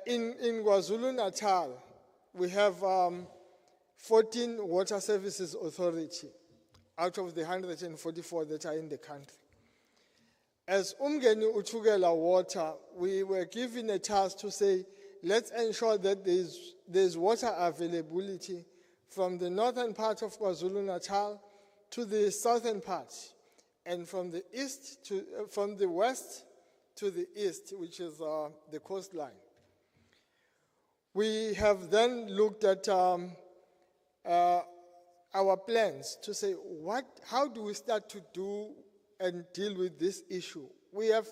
In KwaZulu-Natal, we have 14 water services authority out of the 144 that are in the country. As Umgeni Utugela Water, we were given a task to say, let's ensure that there's water availability from the northern part of KwaZulu-Natal to the southern part, and from the west to the east, which is the coastline. We have then looked at our plans to say, how do we start to do and deal with this issue? We have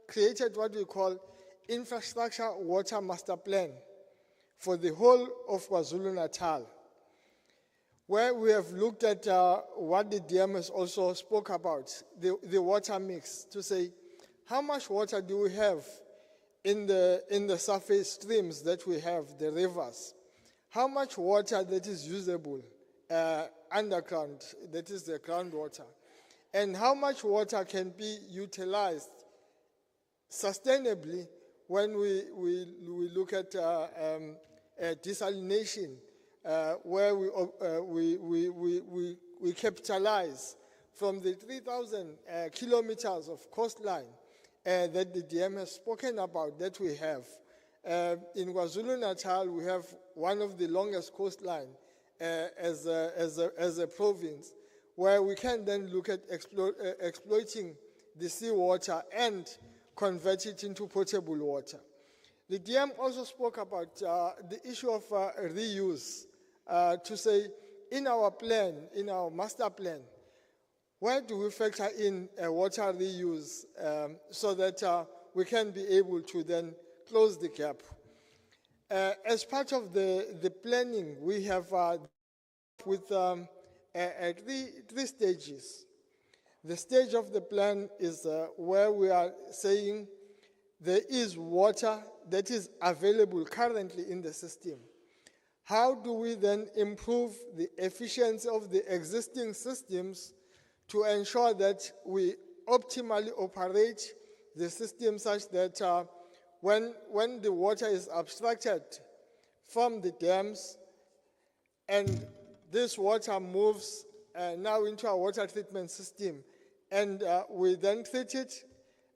created what we call Infrastructure Water Master Plan for the whole of KwaZulu-Natal, where we have looked at what the DMS also spoke about, the water mix, to say, how much water do we have in the surface streams that we have, the rivers? How much water that is usable underground, that is the groundwater? And how much water can be utilized sustainably when we look at desalination, where we capitalize from the 3,000 kilometers of coastline that the DM has spoken about that we have. In KwaZulu-Natal, we have one of the longest coastline as a province, where we can then look at exploiting the seawater and convert it into potable water. The DM also spoke about the issue of reuse, to say, in our plan, in our master plan, where do we factor in water reuse so that we can be able to then close the gap? As part of the planning, we have with three stages. The stage of the plan is where we are saying there is water that is available currently in the system. How do we then improve the efficiency of the existing systems to ensure that we optimally operate the system such that when the water is abstracted from the dams and this water moves now into our water treatment system, and we then treat it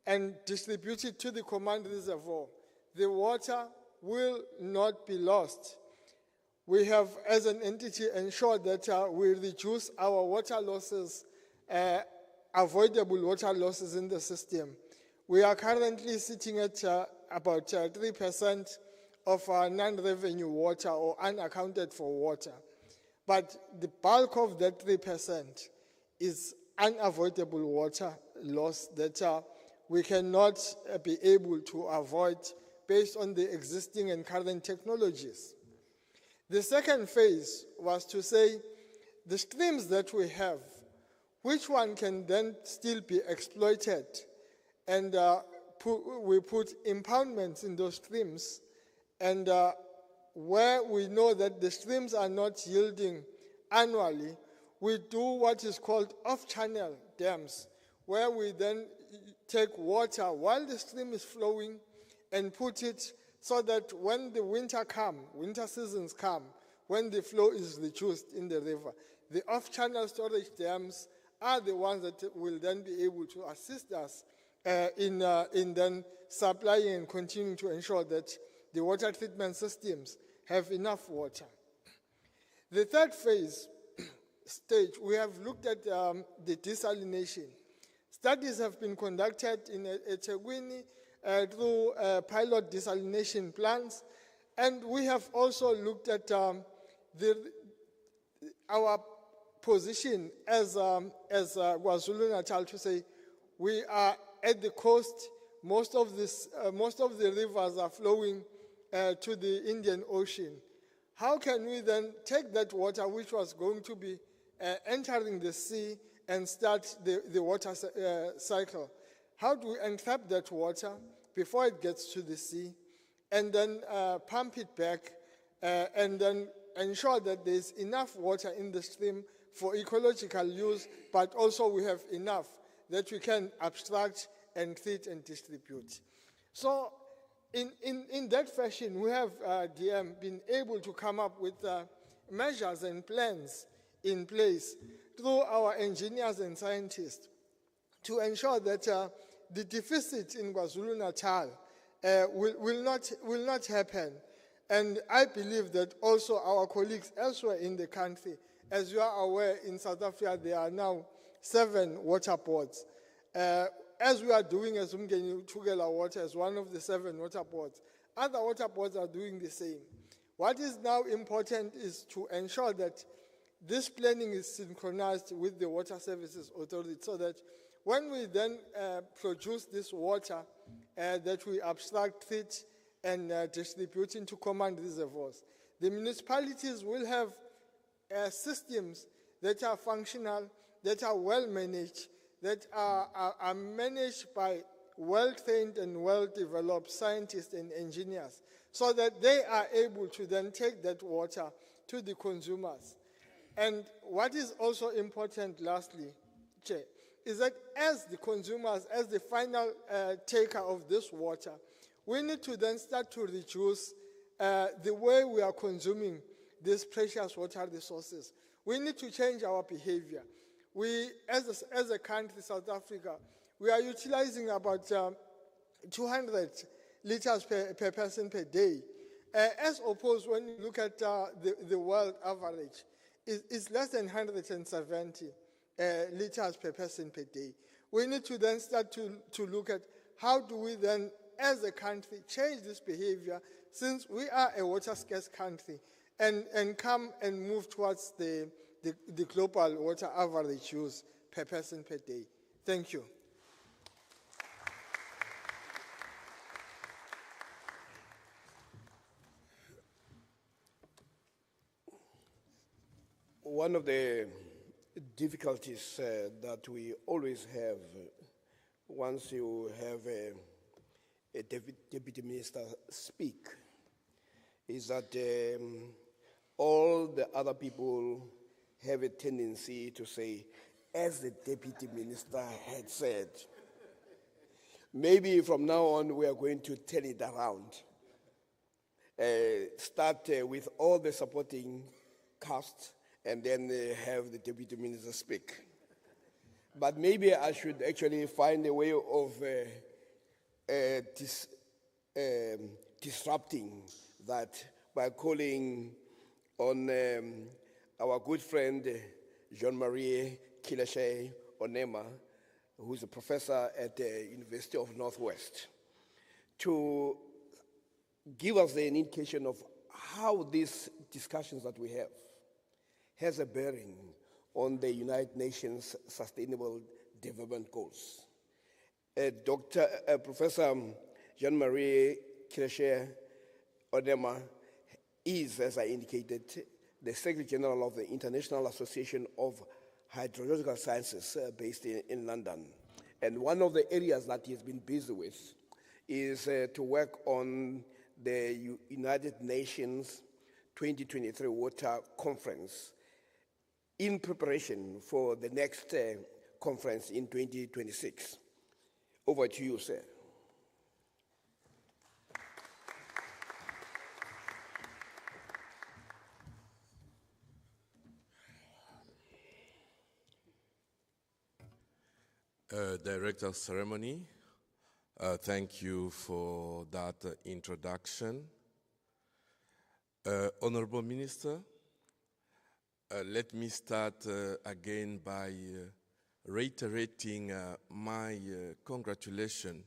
and distribute it to the command reservoir, the water will not be lost. We have, as an entity, ensured that we reduce our water losses, avoidable water losses in the system. We are currently sitting at about 3% of our non-revenue water or unaccounted for water. But the bulk of that 3% is unavoidable water loss that we cannot be able to avoid based on the existing and current technologies. The second phase was to say the streams that we have, which one can then still be exploited, and we put impoundments in those streams, and where we know that the streams are not yielding annually, we do what is called off-channel dams, where we then take water while the stream is flowing and put it so that when the winter seasons come, when the flow is reduced in the river, the off-channel storage dams are the ones that will then be able to assist us in then supplying and continuing to ensure that the water treatment systems have enough water. The third phase stage, we have looked at the desalination. Studies have been conducted in eThekwini through pilot desalination plants, and we have also looked at our position as KwaZulu-Natal to say we are at the coast. Most of the rivers are flowing to the Indian Ocean. How can we then take that water, which was going to be entering the sea, and start the water cycle? How do we entrap that water before it gets to the sea, and then pump it back, and then ensure that there's enough water in the stream for ecological use, but also we have enough that we can abstract and treat and distribute. So in that fashion, we have, DM, been able to come up with measures and plans in place through our engineers and scientists to ensure that the deficit in KwaZulu-Natal will not happen. And I believe that also our colleagues elsewhere in the country, as you are aware, in South Africa, there are now 7 water boards. As we are doing as Umgeni Tugela Water as one of the 7 water boards, other water boards are doing the same. What is now important is to ensure that this planning is synchronized with the Water Services Authority so that when we then produce this water, that we abstract it and distribute into common reservoirs, the municipalities will have systems that are functional, that are well managed, that are managed by well-trained and well-developed scientists and engineers, so that they are able to then take that water to the consumers. And what is also important, lastly, Chair, is that as the consumers, as the final taker of this water, we need to then start to reduce the way we are consuming these precious water resources. We need to change our behavior. We, as a country, South Africa, we are utilizing about 200 liters per person per day. As opposed, when you look at the world average, it's less than 170 liters per person per day. We need to then start to look at how do we then, as a country, change this behavior, since we are a water-scarce country, and come and move towards the global water average use per person per day. Thank you. One of the difficulties that we always have once you have a deputy minister speak is that all the other people have a tendency to say, as the deputy minister had said. Maybe from now on we are going to turn it around. Start with all the supporting cast and then have the deputy minister speak. But maybe I should actually find a way of disrupting that by calling on our good friend Jean-Marie Kileshe Onema, who's a professor at the University of Northwest, to give us an indication of how these discussions that we have has a bearing on the United Nations Sustainable Development Goals. Professor Jean-Marie Kileshe Onema is, as I indicated, the Secretary General of the International Association of Hydrological Sciences based in London. And one of the areas that he's been busy with is to work on the United Nations 2023 Water Conference in preparation for the next conference in 2026. Over to you, sir. Director of Ceremony, thank you for that introduction. Honorable Minister, let me start again by reiterating my congratulations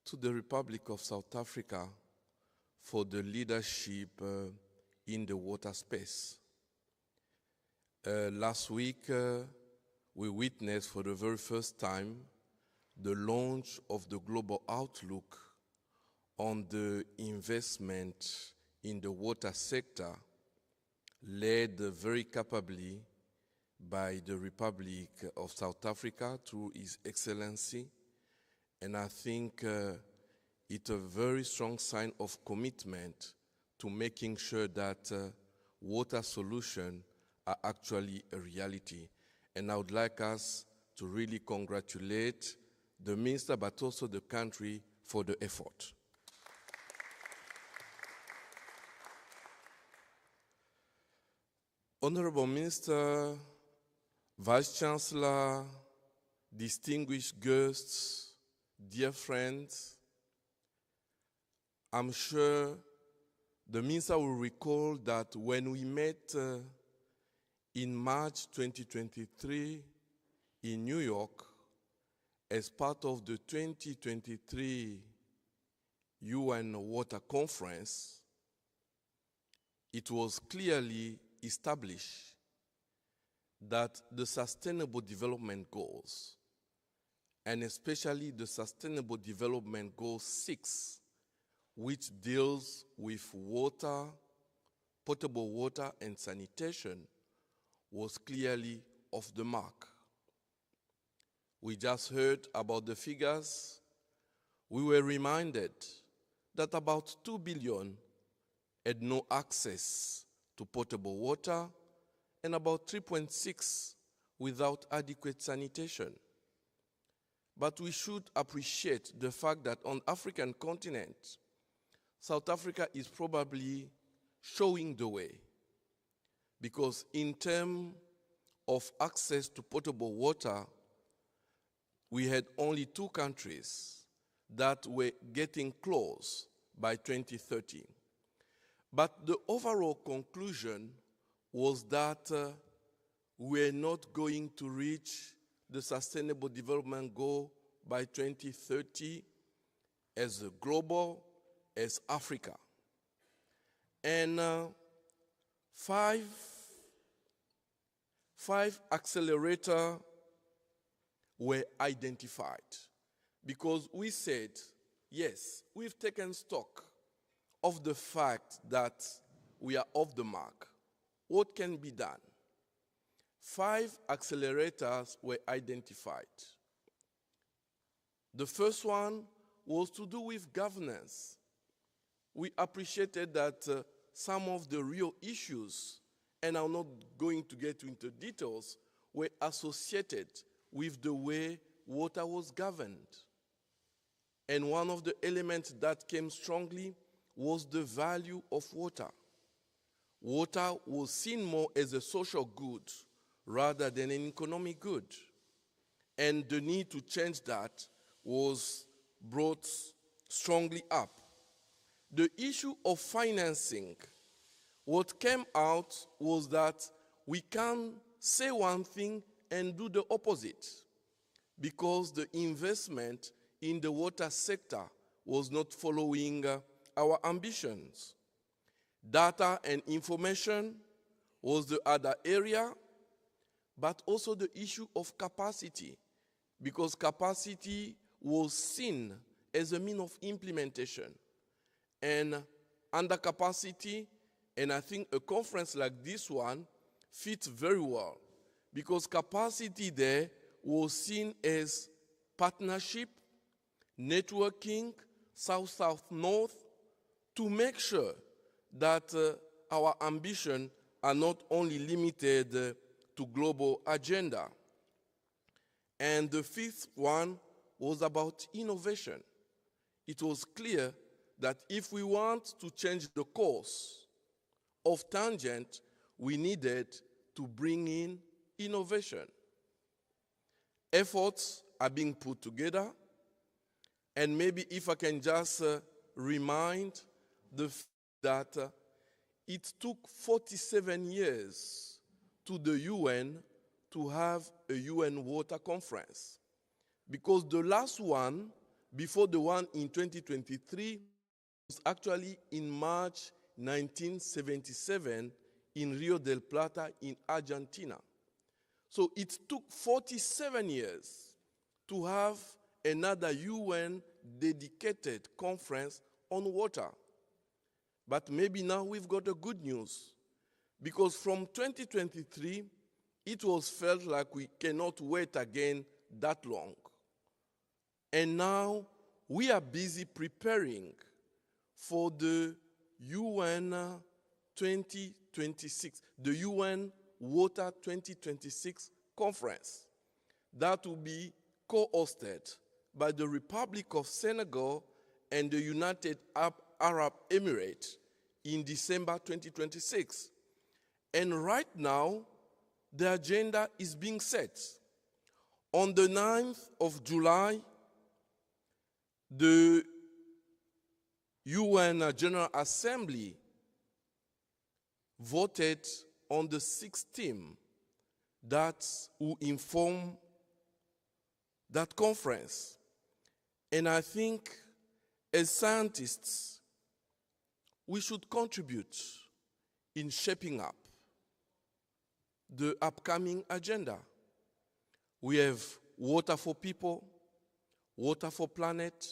to the Republic of South Africa for the leadership in the water space. Last week, we witnessed for the very first time the launch of the Global Outlook on the investment in the water sector, led very capably by the Republic of South Africa through His Excellency. And I think it's a very strong sign of commitment to making sure that water solutions are actually a reality. And I would like us to really congratulate the minister, but also the country for the effort. Honorable Minister, Vice Chancellor, distinguished guests, dear friends, I'm sure the Minister will recall that when we met in March 2023 in New York as part of the 2023 UN Water Conference, it was clearly established that the Sustainable Development Goals, and especially the Sustainable Development Goal 6, which deals with water, potable water and sanitation, was clearly off the mark. We just heard about the figures. We were reminded that about 2 billion had no access to potable water and about 3.6 without adequate sanitation. But we should appreciate the fact that on the African continent, South Africa is probably showing the way, because in terms of access to potable water, we had only 2 countries that were getting close by 2030. But the overall conclusion was that we're not going to reach the Sustainable Development Goal by 2030 as a global, as Africa. And five accelerators were identified, because we said, yes, we've taken stock of the fact that we are off the mark. What can be done? 5 accelerators were identified. The first one was to do with governance. We appreciated that some of the real issues, and I'm not going to get into details, were associated with the way water was governed. And one of the elements that came strongly was the value of water. Water was seen more as a social good rather than an economic good. And the need to change that was brought strongly up. The issue of financing, what came out was that we can say one thing and do the opposite, because the investment in the water sector was not following our ambitions. Data and information was the other area, but also the issue of capacity, because capacity was seen as a means of implementation. And under capacity, and I think a conference like this one fits very well, because capacity there was seen as partnership, networking, south-south-north, to make sure that our ambition are not only limited to global agenda. And the 5th one was about innovation. It was clear that if we want to change the course of tangent, we needed to bring in innovation. Efforts are being put together, and maybe if I can just remind that it took 47 years to the UN to have a UN water conference, because the last one, before the one in 2023, was actually in March 1977 in Rio del Plata in Argentina. So it took 47 years to have another UN dedicated conference on water. But maybe now we've got a good news, because from 2023, it was felt like we cannot wait again that long. And now we are busy preparing for the UN 2026, the UN Water 2026 conference that will be co-hosted by the Republic of Senegal and the United Arab Emirates in December 2026. And right now, the agenda is being set. On the 9th of July, the UN General Assembly voted on the 6th theme that will inform that conference. And I think as scientists, we should contribute in shaping up the upcoming agenda. We have water for people, water for planet,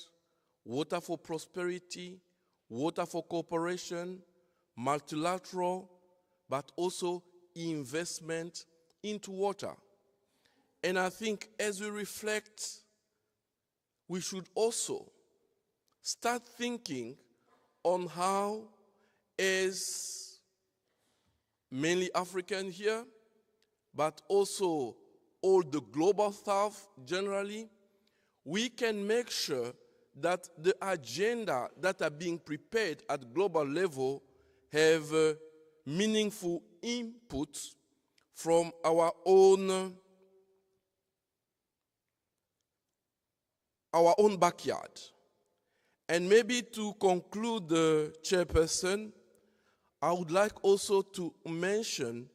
water for prosperity, water for cooperation, multilateral, but also investment into water. And I think as we reflect, we should also start thinking on how, as mainly African here, but also all the global South generally, we can make sure that the agenda that are being prepared at global level have meaningful input from our own backyard. And maybe to conclude, the chairperson, I would like also to mention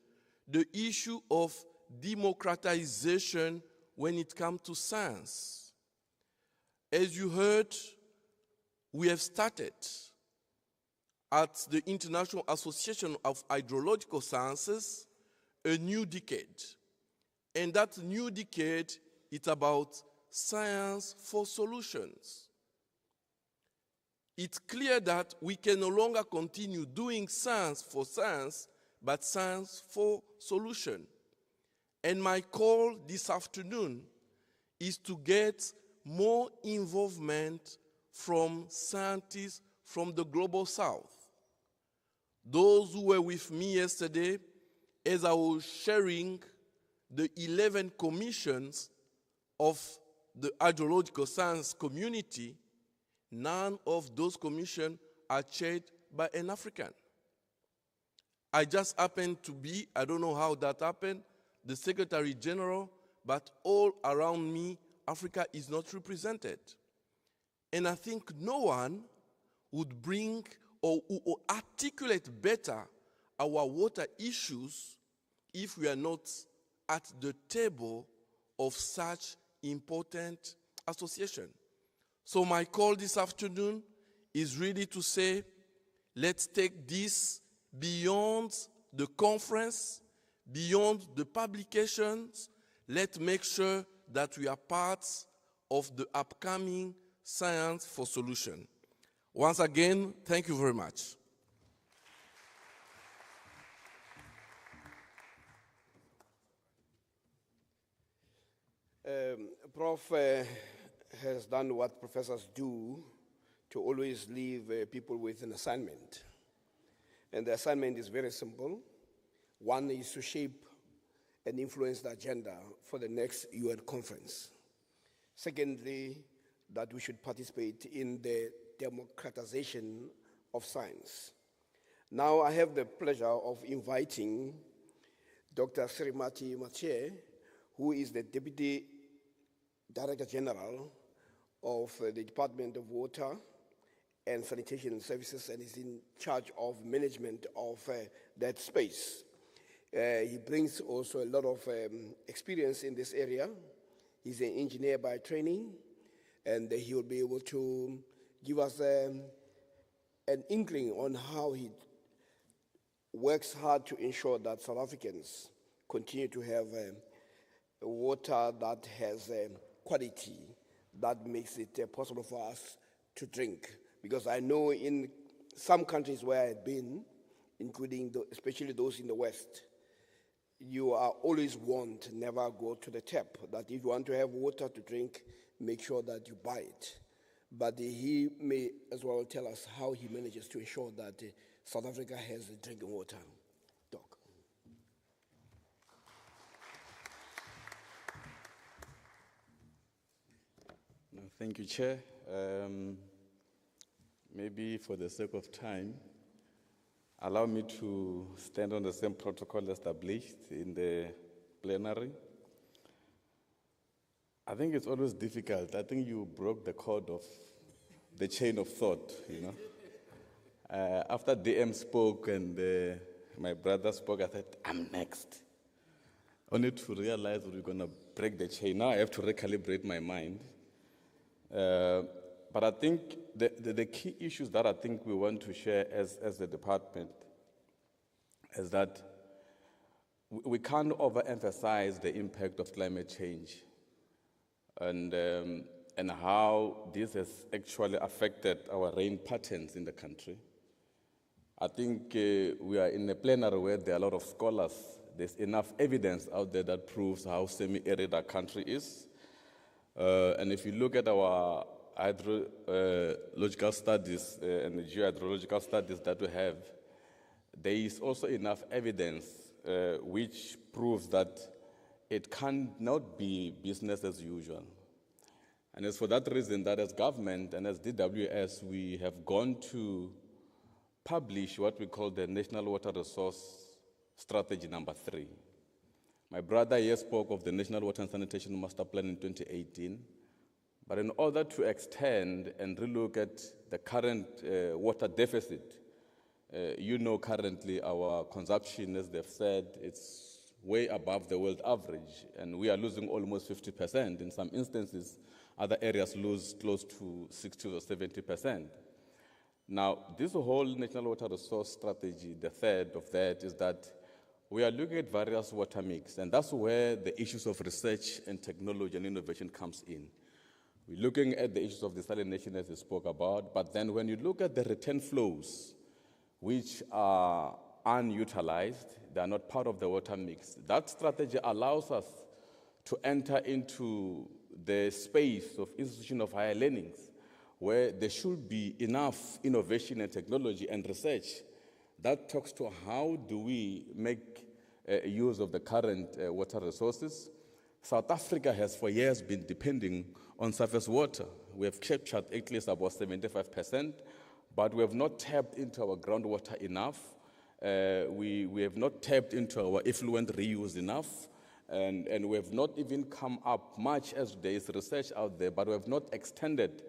the issue of democratization when it comes to science. As you heard, we have started at the International Association of Hydrological Sciences a new decade. And that new decade is about science for solutions. It's clear that we can no longer continue doing science for science, but science for solution. And my call this afternoon is to get more involvement from scientists from the global South. Those who were with me yesterday, as I was sharing the 11 commissions of the hydrological science community, none of those commissions are chaired by an African. I just happened to be, I don't know how that happened, the Secretary General, but all around me, Africa is not represented. And I think no one would bring or articulate better our water issues if we are not at the table of such important association. So my call this afternoon is really to say, let's take this beyond the conference, beyond the publications. Let's make sure that we are parts of the upcoming Science for Solution. Once again, thank you very much. Prof has done what professors do to always leave people with an assignment. And the assignment is very simple. One is to shape and influence the agenda for the next UN conference. Secondly, that we should participate in the democratization of science. Now I have the pleasure of inviting Dr. Srimati Mathieu, who is the Deputy Director General of the Department of Water and Sanitation Services, and is in charge of management of that space. He brings also a lot of experience in this area. He's an engineer by training, and he will be able to give us an inkling on how he works hard to ensure that South Africans continue to have water that has quality, that makes it possible for us to drink. Because I know in some countries where I've been, including especially those in the West, you are always warned, never go to the tap, that if you want to have water to drink, make sure that you buy it. But he may as well tell us how he manages to ensure that South Africa has drinking water. Doc. Thank you, Chair. Maybe for the sake of time, allow me to stand on the same protocol established in the plenary. I think it's always difficult. I think you broke the code of the chain of thought, you know. After DM spoke and my brother spoke, I said, I'm next. Only to realize that we're going to break the chain. Now I have to recalibrate my mind. But I think the key issues that I think we want to share as the department is that we can't overemphasize the impact of climate change and how this has actually affected our rain patterns in the country. I think we are in a plenary where there are a lot of scholars. There's enough evidence out there that proves how semi-arid our country is. And if you look at our hydrological studies and the geohydrological studies that we have, there is also enough evidence which proves that it cannot be business as usual. And it's for that reason that as government and as DWS, we have gone to publish what we call the National Water Resource Strategy number 3. My brother here spoke of the National Water and Sanitation Master Plan in 2018. But in order to extend and relook at the current water deficit, you know currently our consumption, as they've said, it's way above the world average, and we are losing almost 50%. In some instances, other areas lose close to 60 or 70%. Now, this whole National Water Resource Strategy, the third of that is that we are looking at various water mix, and that's where the issues of research and technology and innovation comes in. We're looking at the issues of desalination as we spoke about, but then when you look at the return flows, which are unutilized, they are not part of the water mix. That strategy allows us to enter into the space of institution of higher learnings, where there should be enough innovation and technology and research that talks to how do we make use of the current water resources. South Africa has for years been depending on surface water. We have captured at least about 75%, but we have not tapped into our groundwater enough. We have not tapped into our effluent reuse enough, and we have not even come up much as there is research out there, but we have not extended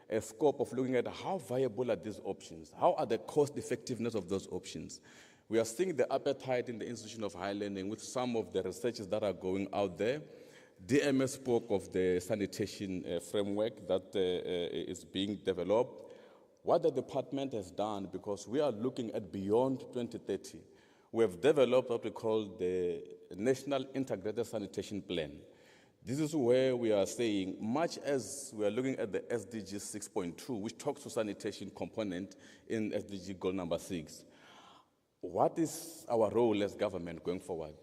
a scope of looking at how viable are these options, how are the cost effectiveness of those options. We are seeing the appetite in the institution of higher learning with some of the researches that are going out there. DMS spoke of the sanitation framework that is being developed. What the department has done, because we are looking at beyond 2030, we have developed what we call the National Integrated Sanitation Plan. This is where we are saying, much as we are looking at the SDG 6.2, which talks to sanitation component in SDG goal number 6, what is our role as government going forward?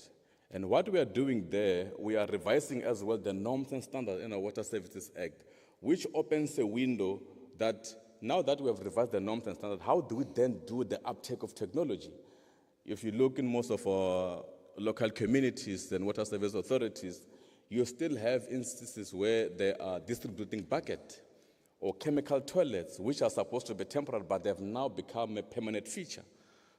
And what we are doing there, we are revising as well the norms and standards in our Water Services Act, which opens a window that now that we have revised the norms and standards, how do we then do the uptake of technology? If you look in most of our local communities and water service authorities, you still have instances where they are distributing bucket or chemical toilets, which are supposed to be temporary, but they have now become a permanent feature.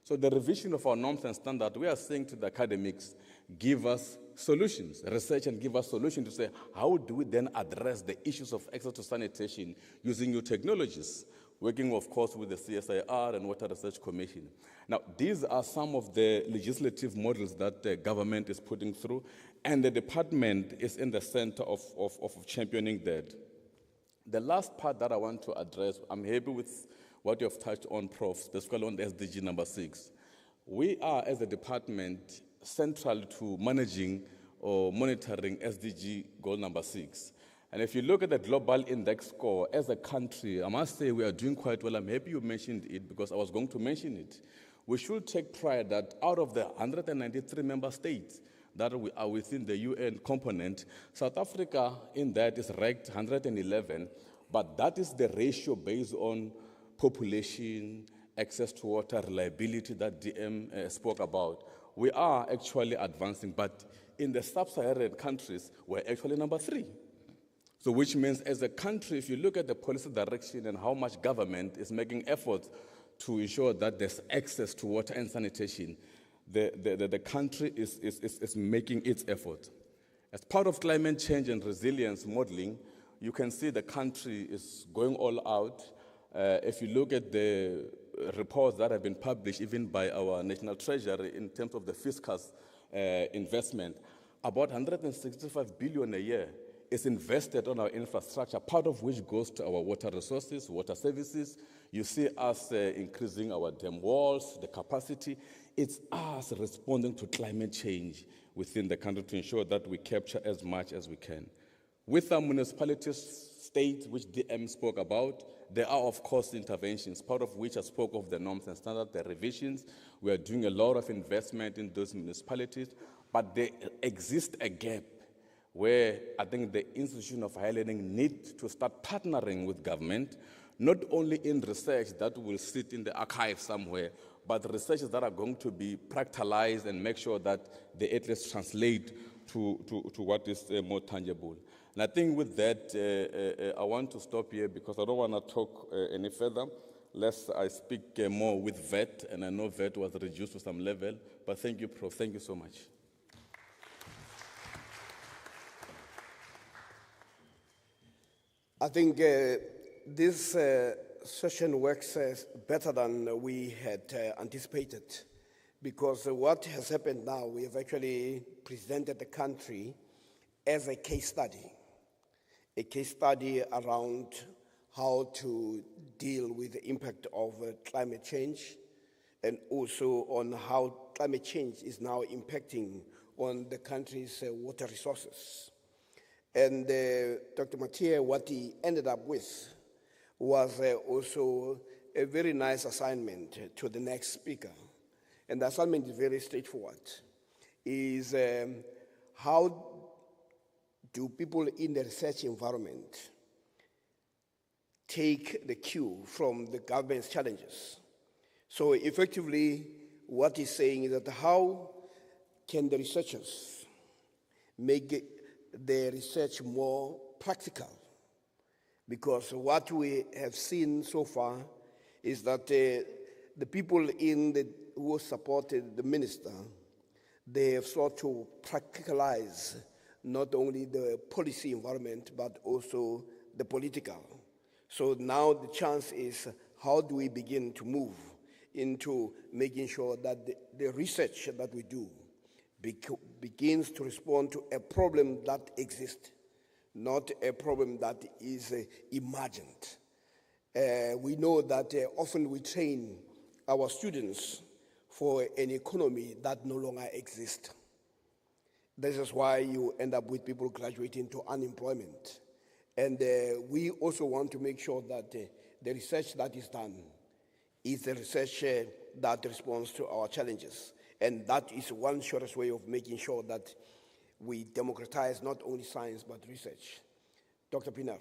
So the revision of our norms and standards, we are saying to the academics, give us solutions, research and give us solutions to say, how do we then address the issues of access to sanitation using new technologies? Working, of course, with the CSIR and Water Research Commission. Now, these are some of the legislative models that the government is putting through, and the department is in the center of championing that. The last part that I want to address, I'm happy with what you have touched on, Prof, specifically on the SDG number 6. We are, as a department, central to managing or monitoring SDG goal number 6. And if you look at the global index score, as a country, I must say we are doing quite well. I'm happy you mentioned it because I was going to mention it. We should take pride that out of the 193 member states that we are within the UN component, South Africa in that is ranked 111, but that is the ratio based on population, access to water, reliability that DM spoke about. We are actually advancing, but in the sub-Saharan countries, we're actually number 3. So which means as a country, if you look at the policy direction and how much government is making efforts to ensure that there's access to water and sanitation, the country is making its effort. As part of climate change and resilience modeling, you can see the country is going all out. If you look at the reports that have been published even by our National Treasury in terms of the fiscal investment, about 165 billion a year is invested on our infrastructure, part of which goes to our water resources, water services. You see us increasing our dam walls, the capacity. It's us responding to climate change within the country to ensure that we capture as much as we can. With our municipalities, states, which DM spoke about, there are, of course, interventions, part of which I spoke of the norms and standards, the revisions. We are doing a lot of investment in those municipalities, but there exists a gap where I think the institution of higher learning need to start partnering with government, not only in research that will sit in the archive somewhere, but researches that are going to be practicalized and make sure that they at least translate to what is more tangible. And I think with that, I want to stop here because I don't want to talk any further, lest I speak more with VET, and I know VET was reduced to some level. But thank you, Prof. Thank you so much. I think this session works better than we had anticipated, because what has happened now, we have actually presented the country as a case study around how to deal with the impact of climate change, and also on how climate change is now impacting on the country's water resources. And Dr. Mathieu, what he ended up with was also a very nice assignment to the next speaker. And the assignment is very straightforward, is how do people in the research environment take the cue from the government's challenges? So effectively, what he's saying is that how can the researchers make the research more practical? Because what we have seen so far is that the people who supported the minister, they have sought to practicalize not only the policy environment, but also the political. So now the chance is, how do we begin to move into making sure that the research that we do begins to respond to a problem that exists, not a problem that is imagined. We know that often we train our students for an economy that no longer exists. This is why you end up with people graduating to unemployment. And we also want to make sure that the research that is done is the research that responds to our challenges. And that is one surest way of making sure that we democratize not only science, but research. Dr. Pinar.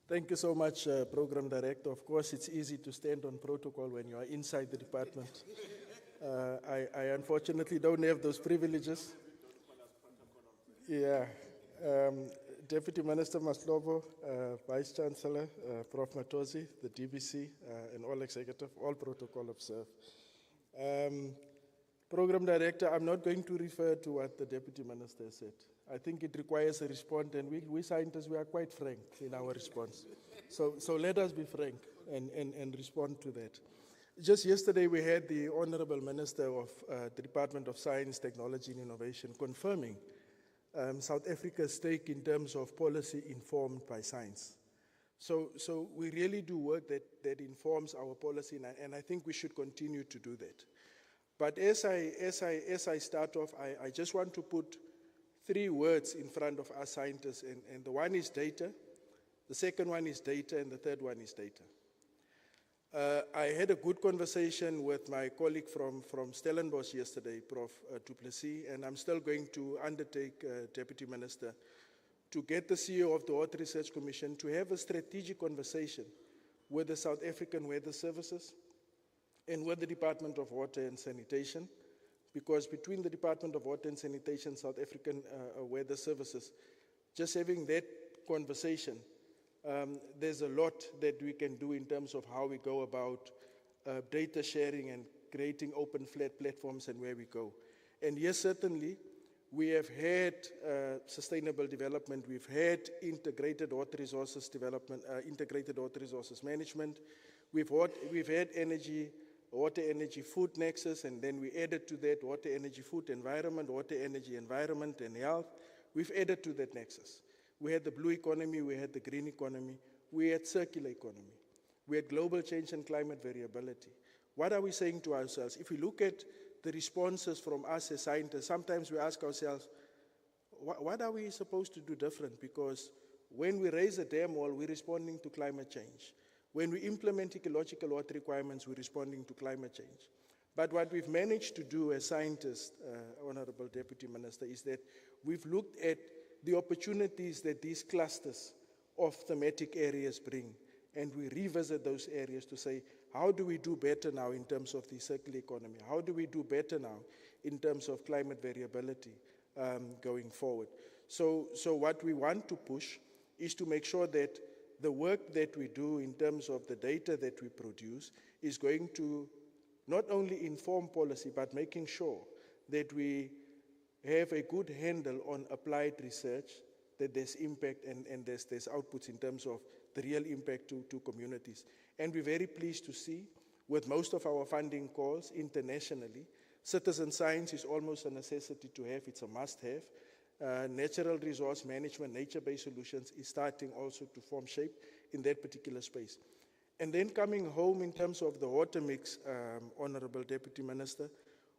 Thank you so much, Program Director. Of course, it's easy to stand on protocol when you are inside the department. I unfortunately don't have those privileges. Yeah. Deputy Minister Maslovo, Vice Chancellor, Prof. Matosi, the DBC, and all executive, all protocol observed. Program Director, I'm not going to refer to what the Deputy Minister said. I think it requires a response, and we scientists, we are quite frank in our response. So let us be frank and respond to that. Just yesterday, we had the Honorable Minister of the Department of Science, Technology and Innovation confirming South Africa's stake in terms of policy informed by science. So we really do work that informs our policy, and I think we should continue to do that. But as I start off, I just want to put 3 words in front of us scientists, and the one is data, the second one is data, and the third one is data. I had a good conversation with my colleague from Stellenbosch yesterday, Prof. Du Plessis, and I'm still going to undertake, Deputy Minister, to get the CEO of the Water Research Commission to have a strategic conversation with the South African Weather Services and with the Department of Water and Sanitation, because between the Department of Water and Sanitation, South African Weather Services, just having that conversation, there's a lot that we can do in terms of how we go about data sharing and creating open flat platforms and where we go. And yes, certainly, we have had sustainable development, we've had integrated water resources development, integrated water resources management, we've had energy water, energy, food nexus, and then we added to that water, energy, food, environment, water, energy, environment, and health. We've added to that nexus. We had the blue economy, we had the green economy, we had circular economy, we had global change and climate variability. What are we saying to ourselves? If we look at the responses from us as scientists, sometimes we ask ourselves, what are we supposed to do different? Because when we raise a dam wall, we're responding to climate change. When we implement ecological water requirements, we're responding to climate change. But what we've managed to do as scientists, Honorable Deputy Minister, is that we've looked at the opportunities that these clusters of thematic areas bring, and we revisit those areas to say, how do we do better now in terms of the circular economy? How do we do better now in terms of climate variability going forward? So what we want to push is to make sure that the work that we do in terms of the data that we produce is going to not only inform policy, but making sure that we have a good handle on applied research, that there's impact and there's outputs in terms of the real impact to communities. And we're very pleased to see, with most of our funding calls internationally, citizen science is almost a necessity to have, it's a must-have. Natural resource management, nature-based solutions is starting also to form shape in that particular space. And then coming home in terms of the water mix, Honorable Deputy Minister,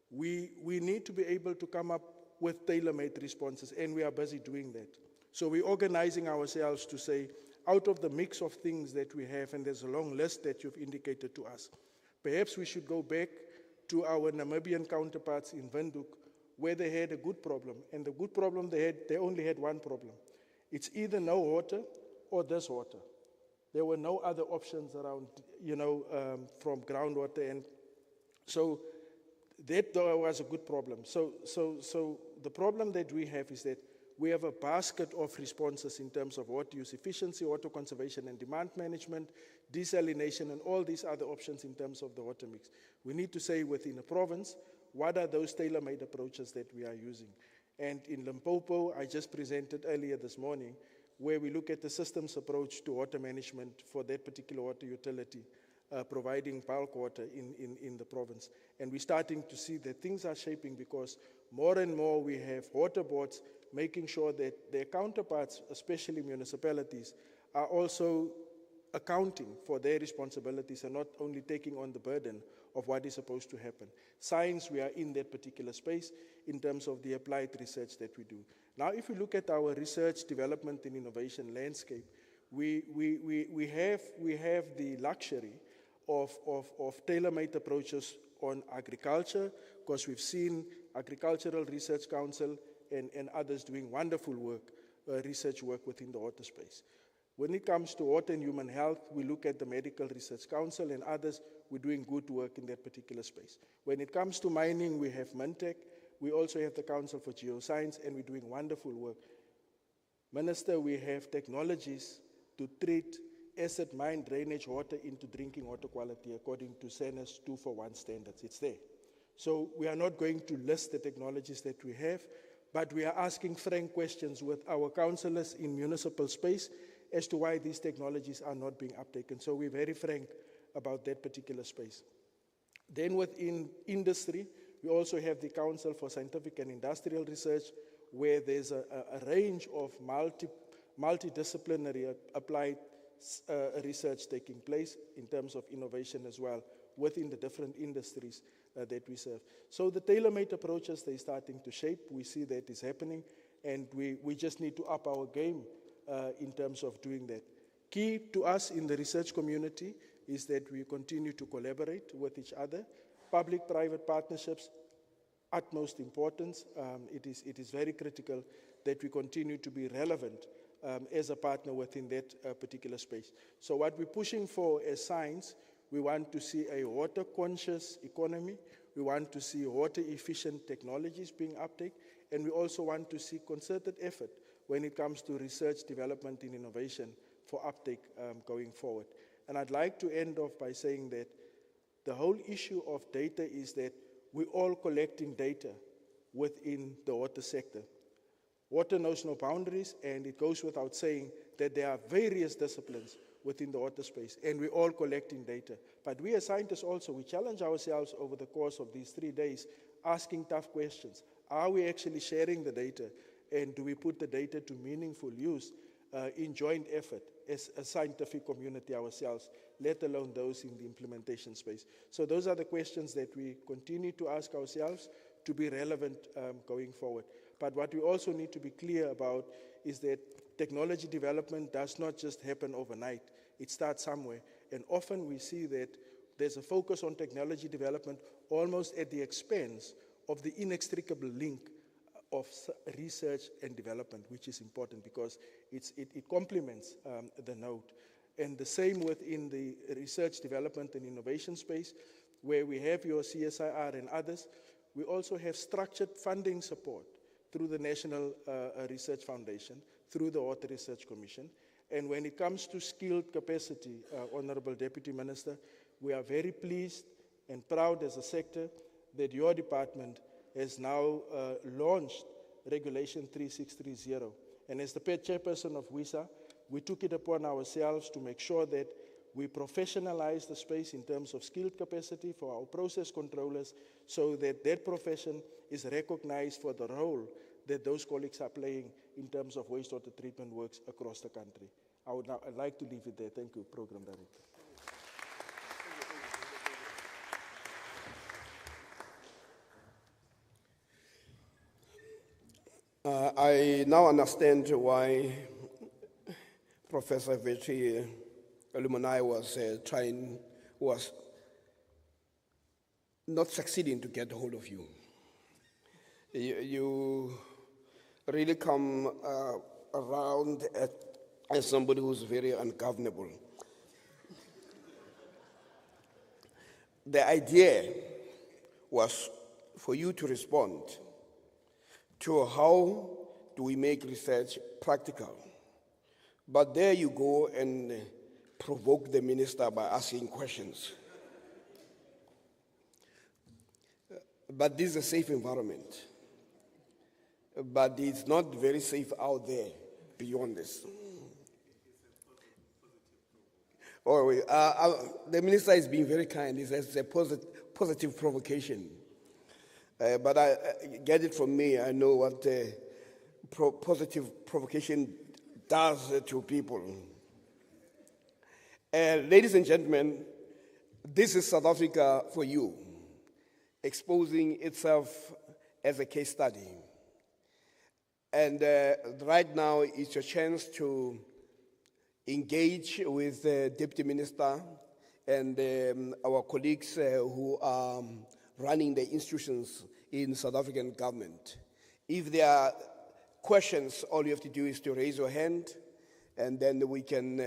we need to be able to come up with tailor-made responses, and we are busy doing that. So we're organizing ourselves to say, out of the mix of things that we have, and there's a long list that you've indicated to us, perhaps we should go back to our Namibian counterparts in Windhoek, where they had a good problem. And the good problem they had, they only had one problem. It's either no water or this water. There were no other options around, from groundwater. And so that was a good problem. So the problem that we have is that we have a basket of responses in terms of water use efficiency, water conservation and demand management, desalination, and all these other options in terms of the water mix. We need to say within a province, what are those tailor-made approaches that we are using? And in Limpopo, I just presented earlier this morning, where we look at the systems approach to water management for that particular water utility, providing bulk water in the province. And we're starting to see that things are shaping, because more and more we have water boards making sure that their counterparts, especially municipalities, are also accounting for their responsibilities and not only taking on the burden of what is supposed to happen. Science, we are in that particular space in terms of the applied research that we do. Now, if we look at our research, development, and innovation landscape, we have the luxury of tailor-made approaches on agriculture, because we've seen Agricultural Research Council and others doing wonderful work, research work within the water space. When it comes to water and human health, we look at the Medical Research Council and others. We're doing good work in that particular space. When it comes to mining, we have Mintech. We also have the Council for Geoscience, and we're doing wonderful work. Minister, we have technologies to treat acid mine drainage water into drinking water quality according to SANES 2-for-1 standards. It's there. So we are not going to list the technologies that we have, but we are asking frank questions with our councillors in municipal space as to why these technologies are not being uptaken. So we're very frank about that particular space. Then within industry, we also have the Council for Scientific and Industrial Research, where there's a range of multidisciplinary applied research taking place in terms of innovation as well within the different industries that we serve. So the tailor-made approaches, they're starting to shape. We see that is happening, and we just need to up our game in terms of doing that. Key to us in the research community is that we continue to collaborate with each other. Public-private partnerships, utmost importance. It is very critical that we continue to be relevant as a partner within that particular space. So what we're pushing for as science, we want to see a water-conscious economy. We want to see water-efficient technologies being uptake, and we also want to see concerted effort when it comes to research, development, and innovation for uptake going forward. And I'd like to end off by saying that the whole issue of data is that we're all collecting data within the water sector. Water knows no boundaries, and it goes without saying that there are various disciplines within the water space, and we're all collecting data. But we as scientists also, we challenge ourselves over the course of these 3 days, asking tough questions. Are we actually sharing the data, and do we put the data to meaningful use in joint effort as a scientific community ourselves, let alone those in the implementation space? So those are the questions that we continue to ask ourselves to be relevant going forward. But what we also need to be clear about is that technology development does not just happen overnight. It starts somewhere. And often we see that there's a focus on technology development almost at the expense of the inextricable link of research and development, which is important because it complements the node. And the same within the research, development, and innovation space, where we have your CSIR and others. We also have structured funding support through the National Research Foundation, through the Water Research Commission. And when it comes to skilled capacity, Honorable Deputy Minister, we are very pleased and proud as a sector that your department has now launched Regulation 3630. And as the chairperson of WISA, we took it upon ourselves to make sure that we professionalize the space in terms of skilled capacity for our process controllers so that that profession is recognized for the role that those colleagues are playing in terms of wastewater treatment works across the country. I'd like to leave it there. Thank you, Program Director. I now understand why Professor Vetri Lumonai was not succeeding to get hold of you. You really come around as somebody who's very ungovernable. The idea was for you to respond to how do we make research practical. But there you go and provoke the minister by asking questions. But this is a safe environment. But it's not very safe out there beyond this. The minister is being very kind. He says it's a positive provocation. But I get it from me. I know what positive provocation does to people. Ladies and gentlemen, this is South Africa for you, exposing itself as a case study. And right now, it's your chance to engage with the Deputy Minister and our colleagues who are running the institutions in South African government. If there are questions, all you have to do is to raise your hand, and then we can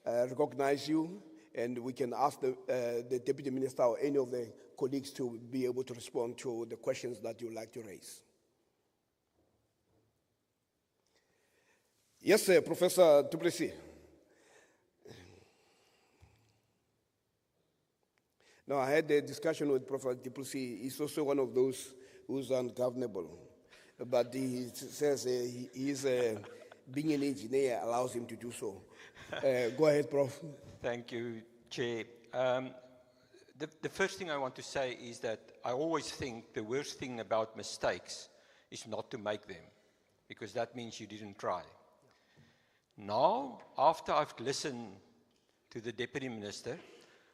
recognize you, and we can ask the Deputy Minister or any of the colleagues to be able to respond to the questions that you would like to raise. Yes, sir, Professor du Plessis. No, I had a discussion with Professor du Plessis. He's also one of those who's ungovernable. But he says being an engineer allows him to do so. Go ahead, Prof. Thank you, Chair. The first thing I want to say is that I always think the worst thing about mistakes is not to make them, because that means you didn't try. Now, after I've listened to the Deputy Minister,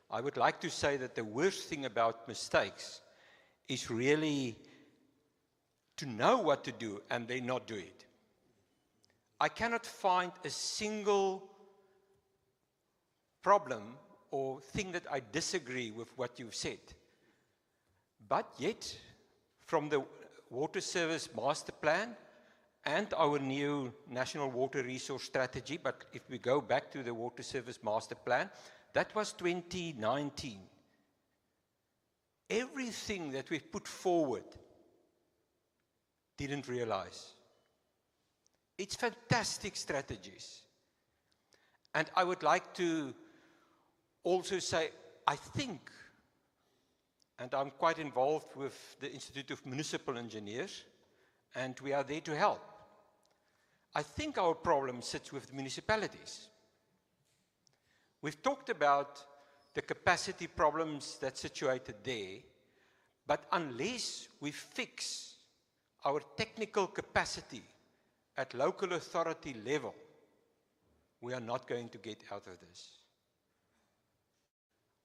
I would like to say that the worst thing about mistakes is really to know what to do and then not do it. I cannot find a single problem or thing that I disagree with what you've said. But yet, from the Water Service Master Plan and our new National Water Resource Strategy, but if we go back to the Water Service Master Plan, that was 2019. Everything that we've put forward didn't realize. It's fantastic strategies. And I would like to also say, I think, and I'm quite involved with the Institute of Municipal Engineers, and we are there to help. I think our problem sits with the municipalities. We've talked about the capacity problems that's situated there, but unless we fix our technical capacity at local authority level, we are not going to get out of this.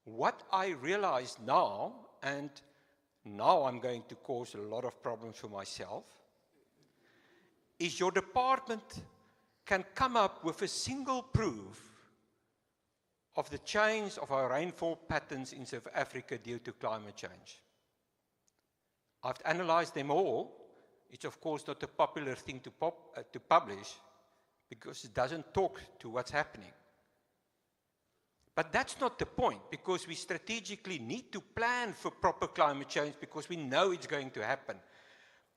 What I realize now, and now I'm going to cause a lot of problems for myself, is your department can come up with a single proof of the change of our rainfall patterns in South Africa due to climate change. I've analyzed them all. It's of course not a popular thing to publish because it doesn't talk to what's happening. But that's not the point, because we strategically need to plan for proper climate change because we know it's going to happen.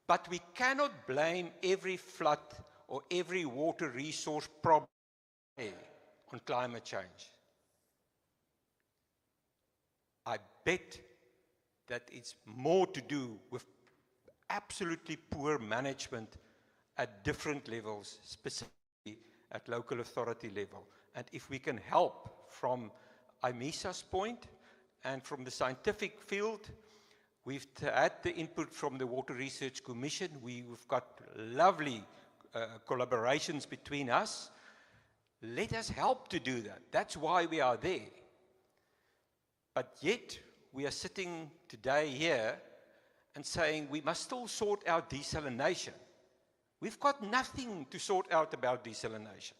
But we cannot blame every flood or every water resource problem on climate change. I bet that it's more to do with absolutely poor management at different levels, specifically at local authority level. And if we can help from ICEES' point and from the scientific field, we've had the input from the Water Research Commission. We've got lovely collaborations between us. Let us help to do that. That's why we are there. But yet, we are sitting today here and saying we must still sort out desalination. We've got nothing to sort out about desalination.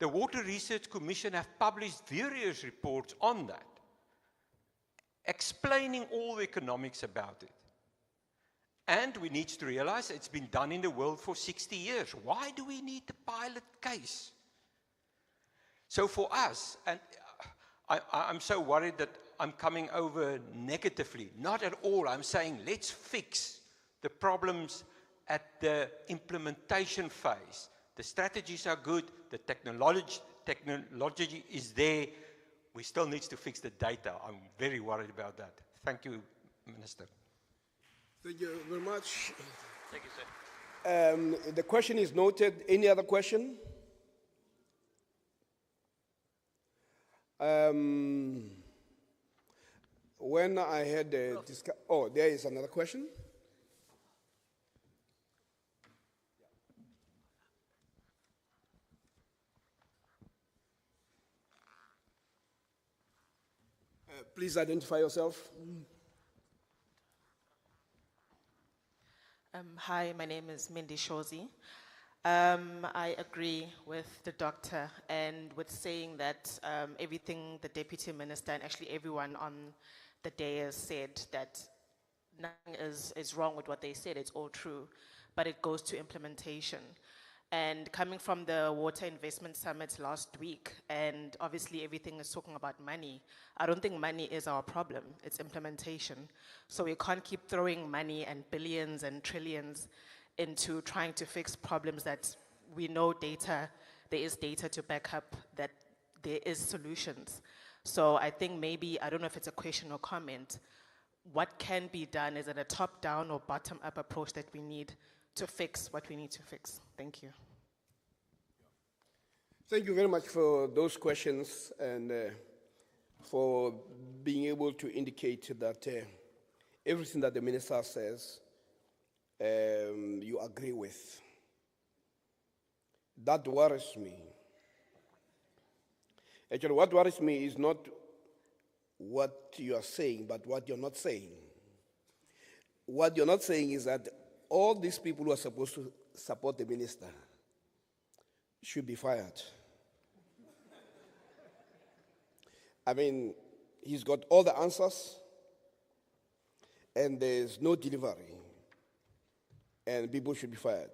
The Water Research Commission have published various reports on that, explaining all the economics about it. And we need to realize it's been done in the world for 60 years. Why do we need the pilot case? So for us, and I'm so worried that I'm coming over negatively. Not at all. I'm saying let's fix the problems at the implementation phase. The strategies are good. The technology is there. We still need to fix the data. I'm very worried about that. Thank you, Minister. Thank you very much. Thank you, sir. The question is noted. Any other question? When I had the discussion, oh, there is another question. Please identify yourself. Hi, my name is Mindy Shozi. I agree with the doctor and with saying that everything the Deputy Minister and actually everyone on the day has said, that nothing is wrong with what they said, it's all true, but it goes to implementation. And coming from the Water Investment Summit last week, and obviously everything is talking about money, I don't think money is our problem, it's implementation. So we can't keep throwing money and billions and trillions into trying to fix problems that we know there is data to back up that there is solutions. So I think maybe, I don't know if it's a question or comment, what can be done? Is it a top-down or bottom-up approach that we need to fix what we need to fix? Thank you. Thank you very much for those questions and for being able to indicate that everything that the Minister says, you agree with. That worries me. Actually, what worries me is not what you are saying, but what you're not saying. What you're not saying is that all these people who are supposed to support the minister should be fired. I mean, he's got all the answers, and there's no delivery, and people should be fired.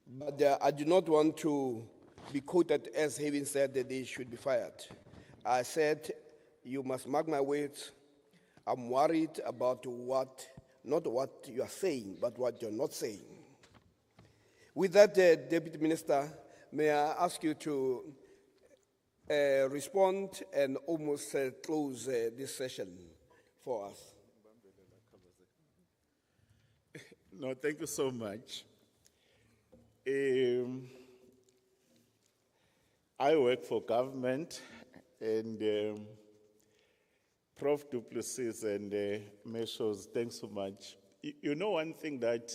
But I do not want to be quoted as having said that they should be fired. I said, you must mark my words. I'm worried about not what you are saying, but what you're not saying. With that, Deputy Minister, may I ask you to respond and almost close this session for us. No, thank you so much. I work for government And Prof. Du Plessis and Measures, thanks so much. You know one thing that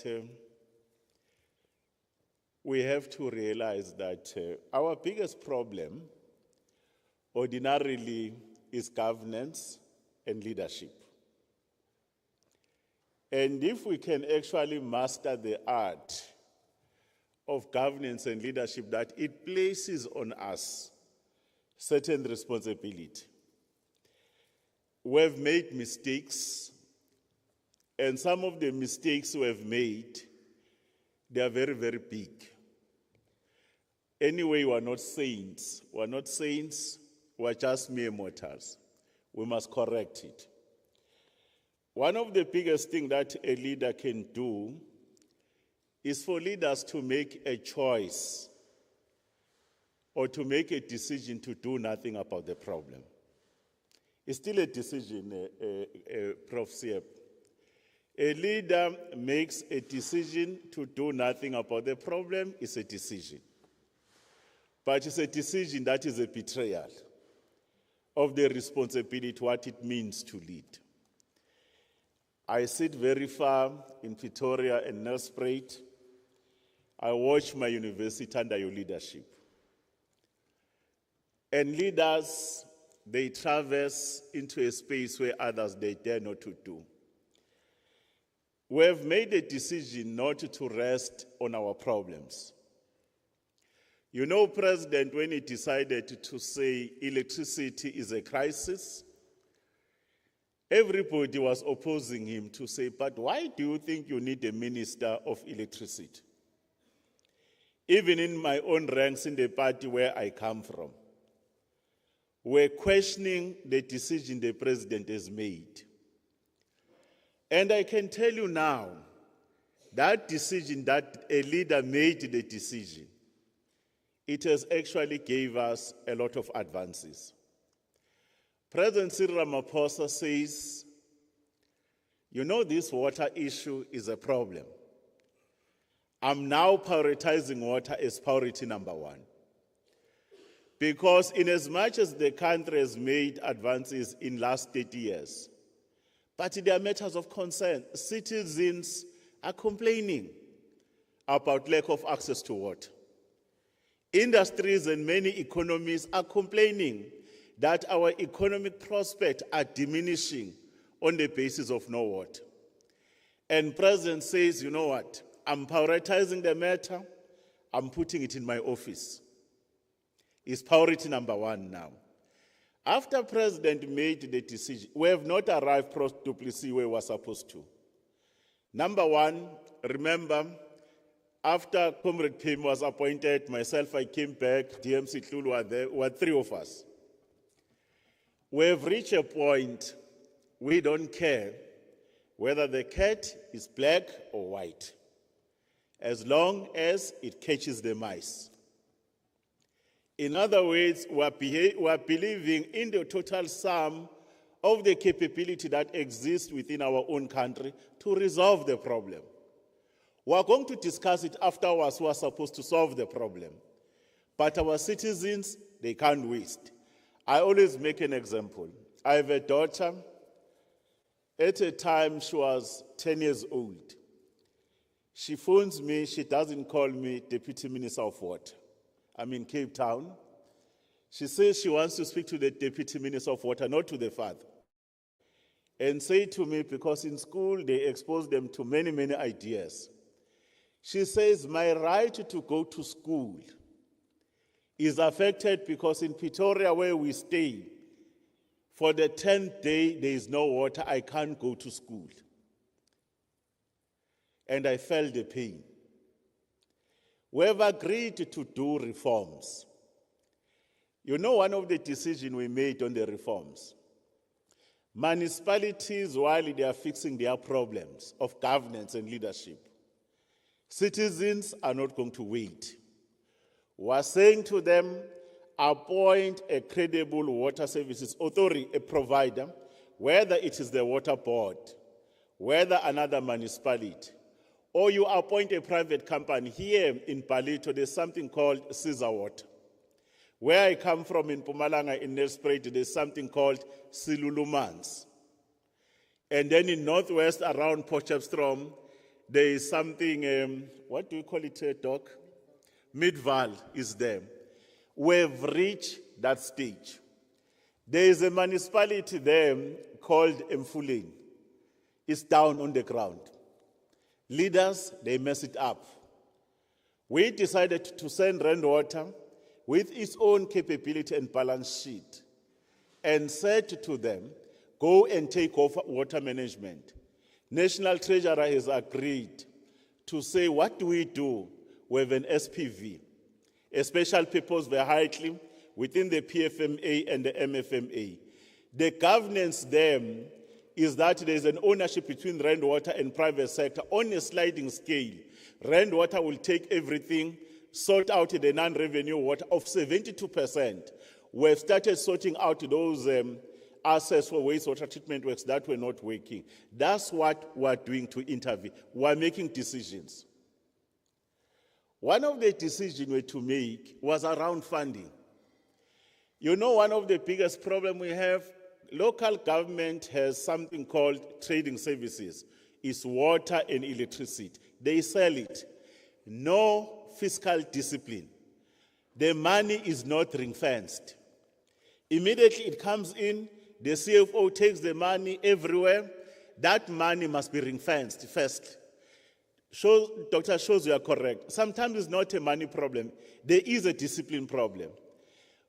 we have to realize that our biggest problem ordinarily is governance and leadership. And if we can actually master the art of governance and leadership, that it places on us certain responsibility. We've made mistakes, and some of the mistakes we've made, they are very, very big. Anyway, we're not saints. We're not saints, we're just mere mortals. We must correct it. One of the biggest things that a leader can do is for leaders to make a choice or to make a decision to do nothing about the problem. It's still a decision, Prof. Siep. A leader makes a decision to do nothing about the problem. It's a decision. But it's a decision that is a betrayal of the responsibility, what it means to lead. I sit very far in Pretoria and Nelspruit. I watch my university under your leadership. And leaders, they traverse into a space where others, they dare not to do. We have made a decision not to rest on our problems. You know, President, when he decided to say electricity is a crisis, everybody was opposing him to say, but why do you think you need a minister of electricity? Even in my own ranks in the party where I come from, we're questioning the decision the president has made. And I can tell you now, that decision, that a leader made the decision, it has actually gave us a lot of advances. President Cyril Ramaphosa says, you know, this water issue is a problem. I'm now prioritizing water as priority number one. Because in as much as the country has made advances in last 30 years, but there are matters of concern. Citizens are complaining about lack of access to water. Industries and many economies are complaining that our economic prospects are diminishing on the basis of no water. And President says, you know what, I'm prioritizing the matter, I'm putting it in my office. It's priority number one now. After President made the decision, we have not arrived to Plessis where we were supposed to. Number one, remember, after Comrade Pim was appointed, myself, I came back, DMC Tlulu were there, were three of us. We have reached a point, we don't care whether the cat is black or white, as long as it catches the mice. In other words, we are believing in the total sum of the capability that exists within our own country to resolve the problem. We are going to discuss it afterwards who are supposed to solve the problem. But our citizens, they can't waste. I always make an example. I have a daughter. At a time, she was 10 years old. She phones me, she doesn't call me Deputy Minister of Water. I'm in Cape Town. She says she wants to speak to the Deputy Minister of Water, not to the father. And say to me, because in school they expose them to many, many ideas. She says, my right to go to school is affected because in Pretoria where we stay, for the 10th day there is no water, I can't go to school. And I felt the pain. We have agreed to do reforms. You know, one of the decisions we made on the reforms, municipalities, while they are fixing their problems of governance and leadership, citizens are not going to wait. We are saying to them, appoint a credible water services authority, a provider, whether it is the water board, whether another municipality, or you appoint a private company. Here in Palito, there's something called ICEES Water. Where I come from in Mpumalanga, in Nelspruit, there's something called Silulumans. And then in northwest, around Potchefstroom, there is something, what do you call it, Doc? Midval is there. We've reached that stage. There is a municipality there called Mfuleni. It's down on the ground. Leaders, they mess it up. We decided to send Rainwater with its own capability and balance sheet and said to them, go and take over water management. National Treasurer has agreed to say, what do we do with an SPV, a special purpose vehicle within the PFMA and the MFMA. The governance there is that there is an ownership between Rainwater and private sector on a sliding scale. Rainwater will take everything, sort out the non-revenue water of 72%. We've started sorting out those assets for wastewater treatment works that were not working. That's what we're doing to intervene. We're making decisions. One of the decisions we had to make was around funding. You know, one of the biggest problems we have, local government has something called trading services. It's water and electricity. They sell it. No fiscal discipline. The money is not ring-fenced. Immediately it comes in, the CFO takes the money everywhere. That money must be ring-fenced first. Dr. Shows you are correct. Sometimes it's not a money problem. There is a discipline problem.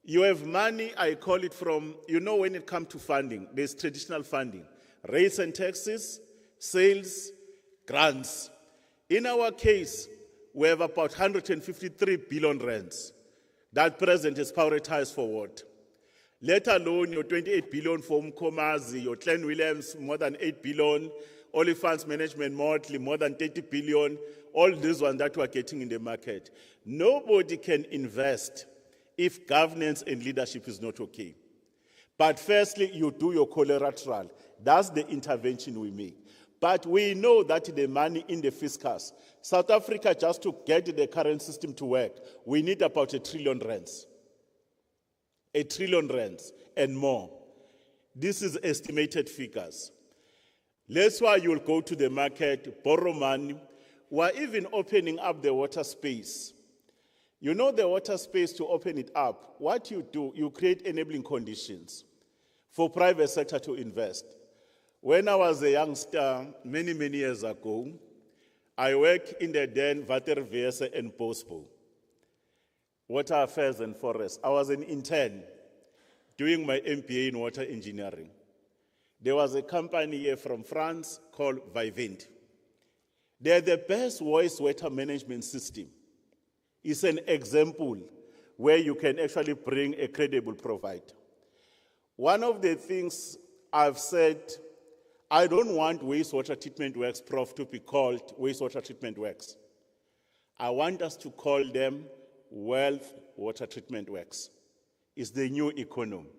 You have money, I call it from, you know, when it comes to funding, there's traditional funding. Rates and taxes, sales, grants. In our case, we have about 153 billion rands that President has prioritized for what? Let alone your 28 billion for Mkomazi, your Clan Williams, more than 8 billion, Oliphants Management Motley, more than 30 billion, all these ones that we're getting in the market. Nobody can invest if governance and leadership is not okay. But firstly, you do your collateral. That's the intervention we make. But we know that the money in the fiscus, South Africa, just to get the current system to work, we need about R1 trillion. R1 trillion and more. This is estimated figures. That's why you'll go to the market, borrow money. We're even opening up the water space. You know the water space, to open it up, what you do, you create enabling conditions for private sector to invest. When I was a youngster, many, many years ago, I worked in the then Waterwese and Bospo, Water Affairs and Forests. I was an intern doing my MBA in water engineering. There was a company here from France called Vivint. They're the best wastewater management system. It's an example where you can actually bring a credible provider. One of the things I've said, I don't want wastewater treatment works, Prof, to be called wastewater treatment works. I want us to call them wealth water treatment works. It's the new economy.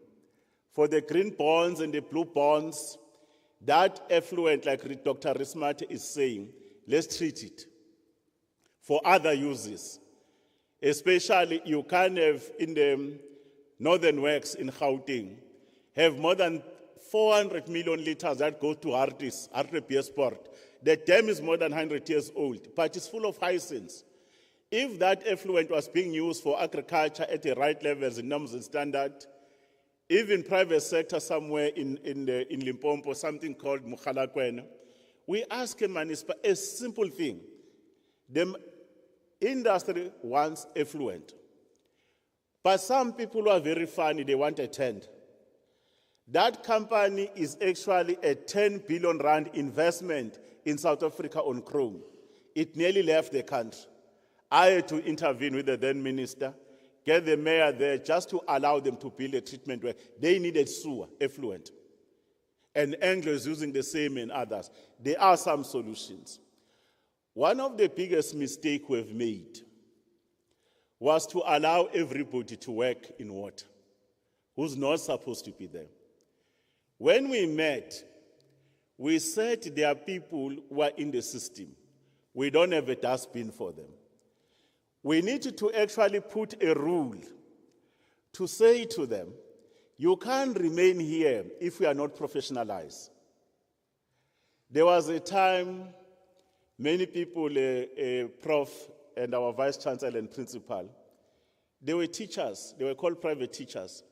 For the green bonds and the blue bonds, that effluent, like Dr. Rismate is saying, let's treat it for other uses. Especially, you can have in the northern works in Gauteng, have more than 400 million liters that go to Hartis, Sport. The dam is more than 100 years old, but it's full of hyacinths. If that effluent was being used for agriculture at the right levels in norms and standard, even private sector somewhere in Limpopo, something called Mukhalakwen, we ask a simple thing. The industry wants effluent. But some people are very funny, they want a tent. That company is actually a 10 billion rand investment in South Africa on chrome. It nearly left the country. I had to intervene with the then minister, get the mayor there just to allow them to build a treatment where they needed sewer, effluent. And Anglo is using the same and others. There are some solutions. One of the biggest mistakes we've made was to allow everybody to work in water who's not supposed to be there. When we met, we said there are people who are in the system. We don't have a dustbin for them. We need to actually put a rule to say to them, you can't remain here if we are not professionalized. There was a time many people, Prof and our Vice Chancellor and Principal, they were teachers, they were called private teachers.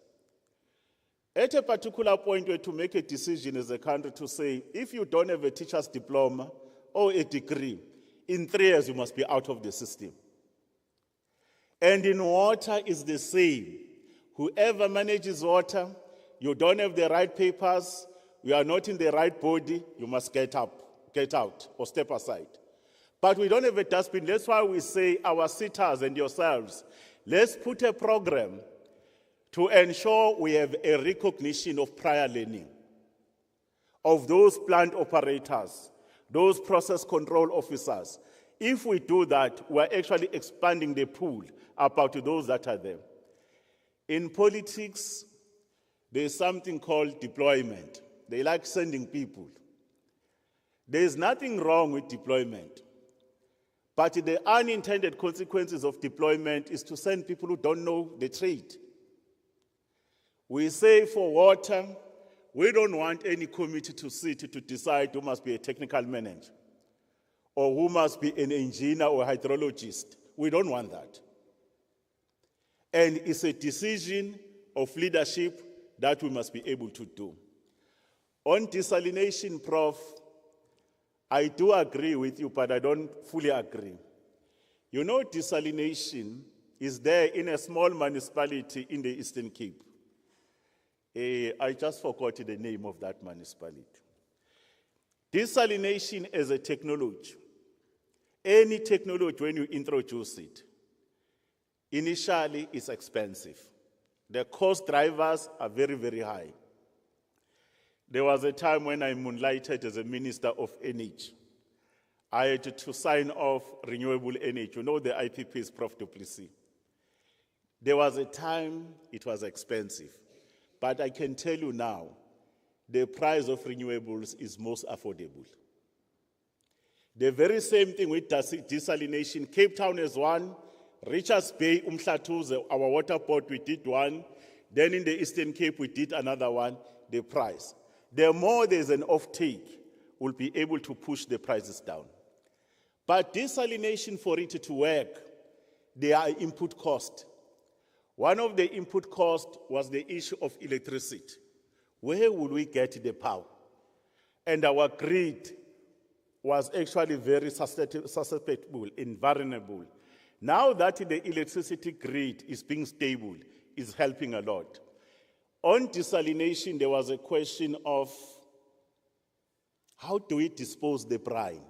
At a particular point, we had to make a decision as a country to say, if you don't have a teacher's diploma or a degree, in 3 years you must be out of the system. And in water is the same. Whoever manages water, you don't have the right papers, you are not in the right body, you must get out, or step aside. But we don't have a dustbin. That's why we say, our sitters and yourselves, let's put a program to ensure we have a recognition of prior learning of those plant operators, those process control officers. If we do that, we're actually expanding the pool about those that are there. In politics, there's something called deployment. They like sending people. There's nothing wrong with deployment. But the unintended consequences of deployment is to send people who don't know the trade. We say for water, we don't want any committee to sit to decide who must be a technical manager or who must be an engineer or hydrologist. We don't want that. And it's a decision of leadership that we must be able to do. On desalination, Prof, I do agree with you, but I don't fully agree. You know, desalination is there in a small municipality in the Eastern Cape. I just forgot the name of that municipality. Desalination is a technology. Any technology, when you introduce it, initially it's expensive. The cost drivers are very, very high. There was a time when I moonlighted as a Minister of Energy. I had to sign off renewable energy. You know the IPPs, Prof. Duplessis. There was a time it was expensive. But I can tell you now, the price of renewables is most affordable. The very same thing with desalination. Cape Town is one. Richards Bay, Umhlatuze, our water port, we did one. Then in the Eastern Cape, we did another one, the price. The more there's an off-take, we'll be able to push the prices down. But desalination, for it to work, there are input costs. One of the input costs was the issue of electricity. Where will we get the power? And our grid was actually very susceptible, invulnerable. Now that the electricity grid is being stable, is helping a lot. On desalination, there was a question of how do we dispose the brine,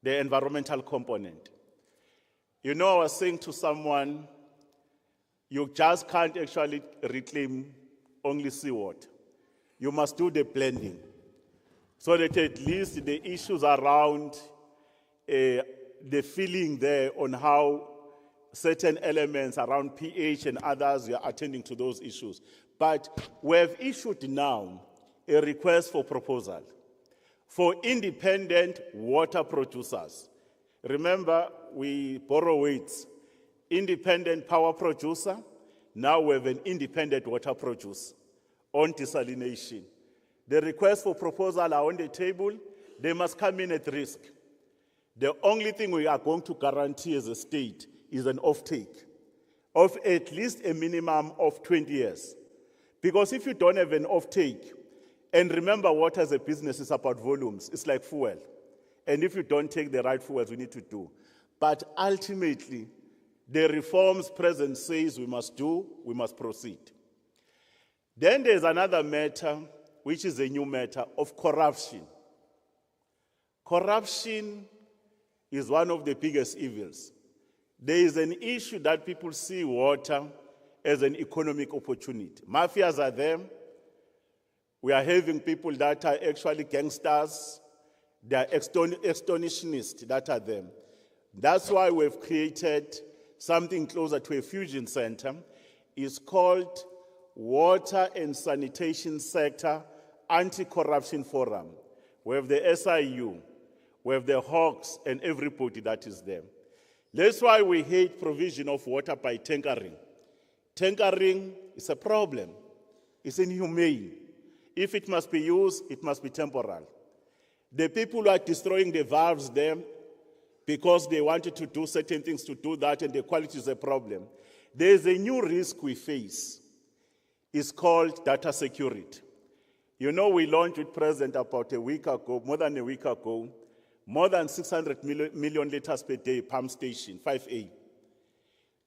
the environmental component. You know, I was saying to someone, you just can't actually reclaim only seawater. You must do the blending so that at least the issues around the feeling there on how certain elements around pH and others, we are attending to those issues. But we have issued now a request for proposal for independent water producers. Remember, we borrow weights. Independent power producer, now we have an independent water producer on desalination. The requests for proposal are on the table. They must come in at risk. The only thing we are going to guarantee as a state is an offtake of at least a minimum of 20 years. Because if you don't have an offtake, and remember water as a business is about volumes, it's like fuel. And if you don't take the right fuels, we need to do. But ultimately, the reforms President says we must do, we must proceed. Then there's another matter, which is a new matter, of corruption. Corruption is one of the biggest evils. There is an issue that people see water as an economic opportunity. Mafias are there. We are having people that are actually gangsters. They are extortionists that are there. That's why we've created something closer to a fusion center. It's called Water and Sanitation Sector Anti-Corruption Forum. We have the SIU, we have the Hawks, and everybody that is there. That's why we hate provision of water by tankering. Tankering is a problem. It's inhumane. If it must be used, it must be temporal. The people who are destroying the valves there because they wanted to do certain things to do that and the quality is a problem. There is a new risk we face. It's called data security. You know, we launched with President about a week ago, more than a week ago, more than 600 million liters per day pump station, 5A.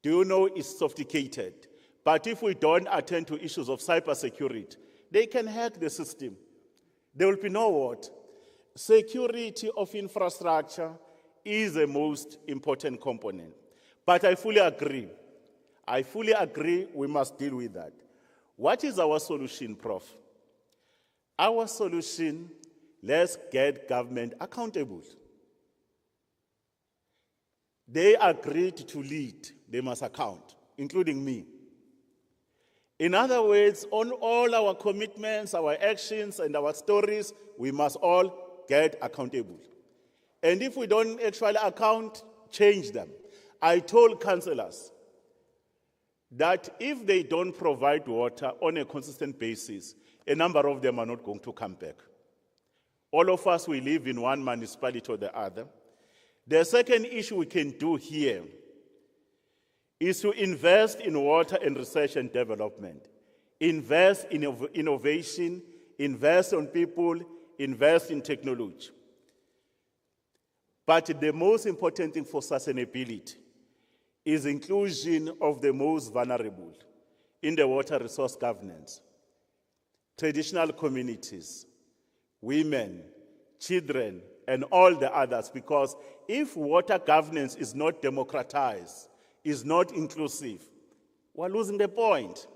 Do you know it's sophisticated? But if we don't attend to issues of cybersecurity, they can hack the system. There will be no what? Security of infrastructure is the most important component. But I fully agree. I fully agree we must deal with that. What is our solution, Prof? Our solution, let's get government accountable. They agreed to lead, they must account, including me. In other words, on all our commitments, our actions, and our stories, we must all get accountable. And if we don't actually account, change them. I told councillors that if they don't provide water on a consistent basis, a number of them are not going to come back. All of us, we live in one municipality or the other. The second issue we can do here is to invest in water and research and development. Invest in innovation, invest on people, invest in technology. But the most important thing for sustainability is inclusion of the most vulnerable in the water resource governance. Traditional communities, women, children, and all the others, because if water governance is not democratized, is not inclusive, we're losing the point.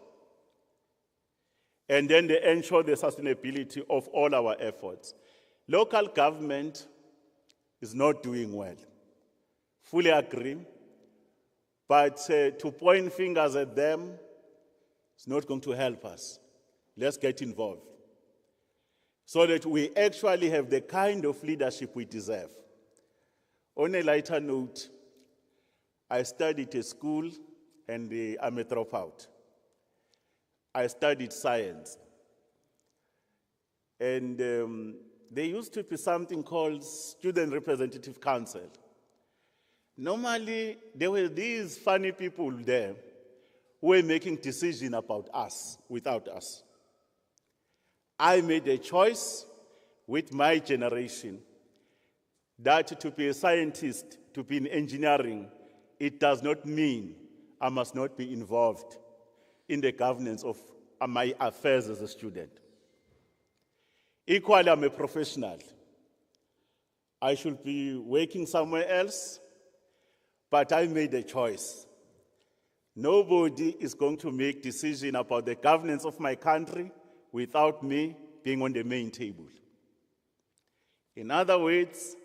And then they ensure the sustainability of all our efforts. Local government is not doing well. Fully agree. But to point fingers at them is not going to help us. Let's get involved so that we actually have the kind of leadership we deserve. On a lighter note, I studied at school and I'm a dropout. I studied science. And there used to be something called Student Representative Council. Normally, there were these funny people there who were making decisions about us, without us. I made a choice with my generation that to be a scientist, to be in engineering, it does not mean I must not be involved in the governance of my affairs as a student. Equally, I'm a professional. I should be working somewhere else, but I made a choice. Nobody is going to make decisions about the governance of my country without me being on the main table. In other words,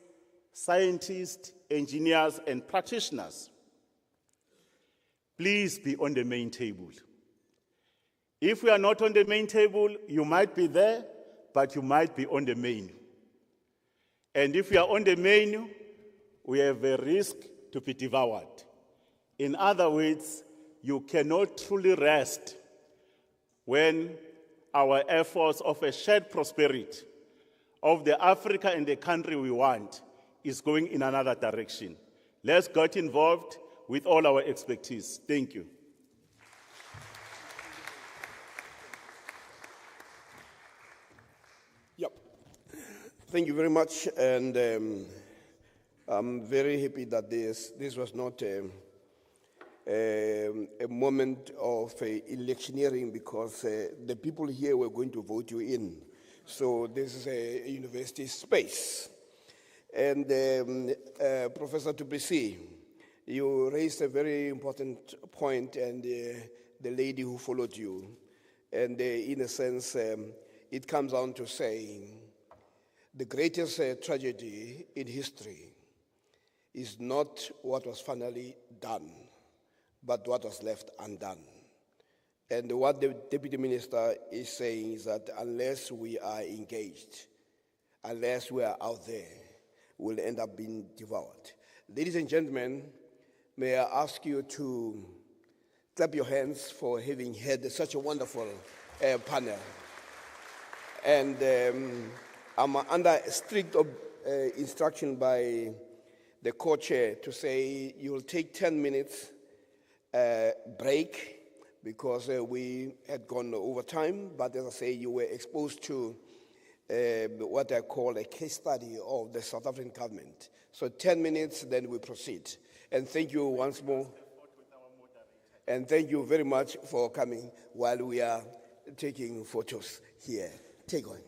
scientists, engineers, and practitioners, please be on the main table. If we are not on the main table, you might be there, but you might be on the menu. And if we are on the menu, we have a risk to be devoured. In other words, you cannot truly rest when our efforts of a shared prosperity of the Africa and the country we want is going in another direction. Let's get involved with all our expertise. Thank you. Yep. Thank you very much. And I'm very happy that this was not a moment of electioneering, because the people here were going to vote you in. So this is a university space. And Professor Duplessis, you raised a very important point, and the lady who followed you. And in a sense, it comes down to saying the greatest tragedy in history is not what was finally done, but what was left undone. And what the Deputy Minister is saying is that unless we are engaged, unless we are out there, we'll end up being devoured. Ladies and gentlemen, may I ask you to clap your hands for having had such a wonderful panel. And I'm under strict instruction by the co-chair to say you'll take 10 minutes break because we had gone over time, but as I say, you were exposed to what I call a case study of the South African government. So 10 minutes, then we proceed. And thank you once more. And thank you very much for coming while we are taking photos here. Take on.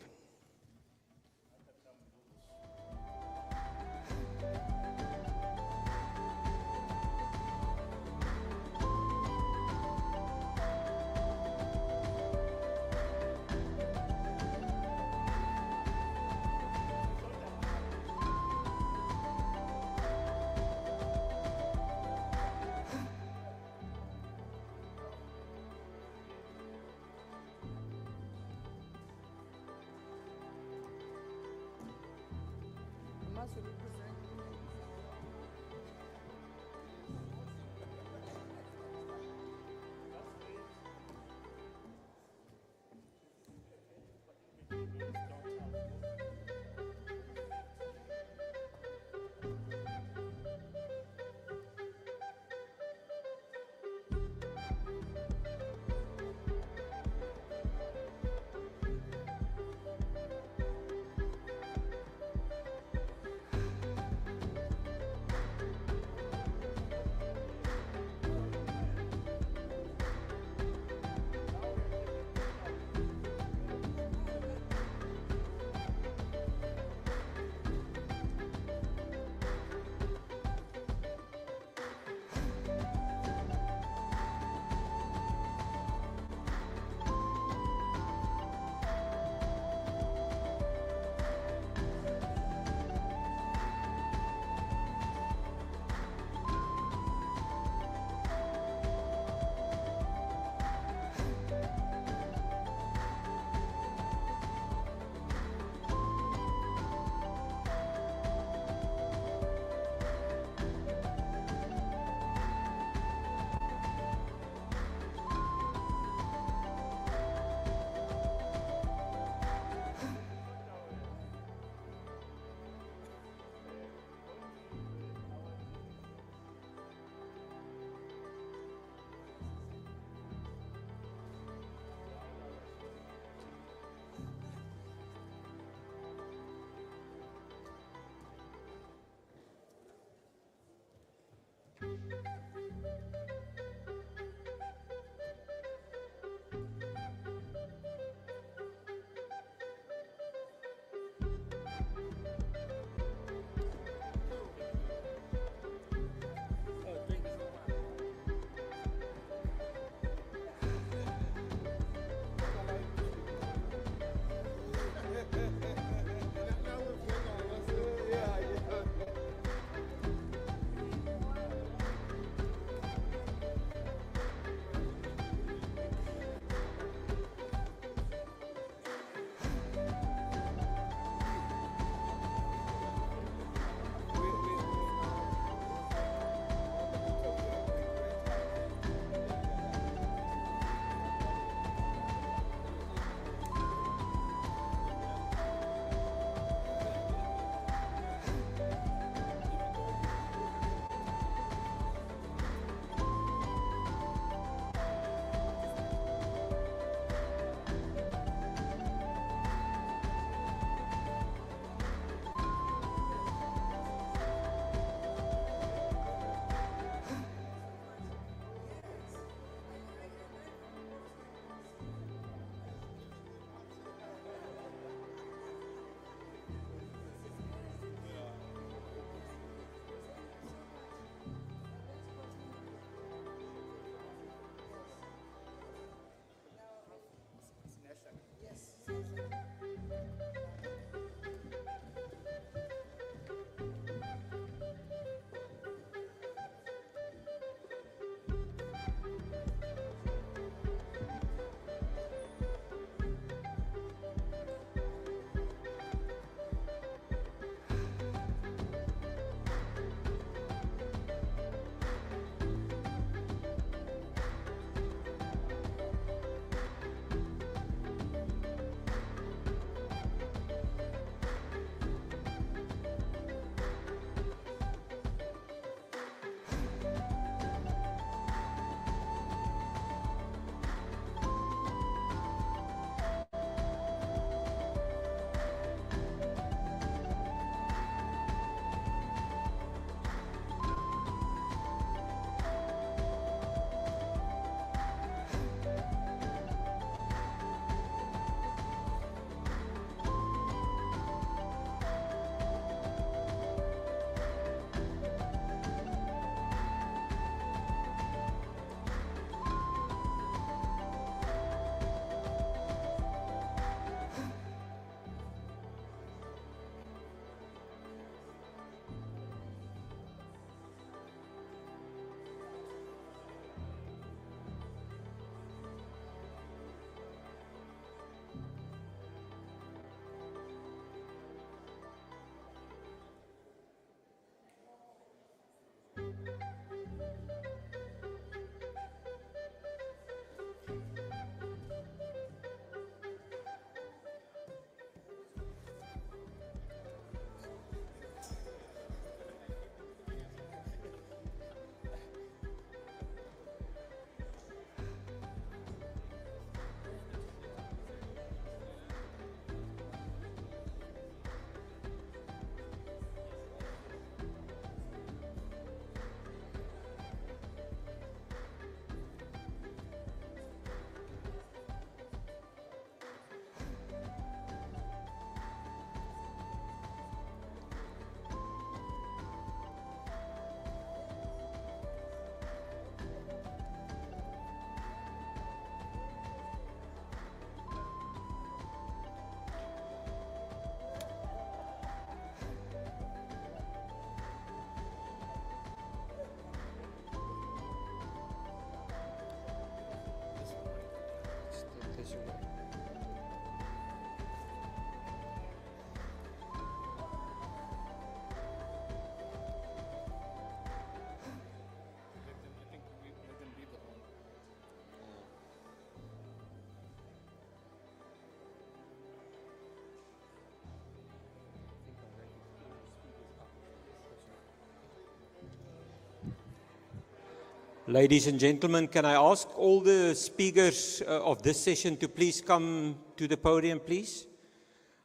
Ladies and gentlemen, can I ask all the speakers of this session to please come to the podium, please?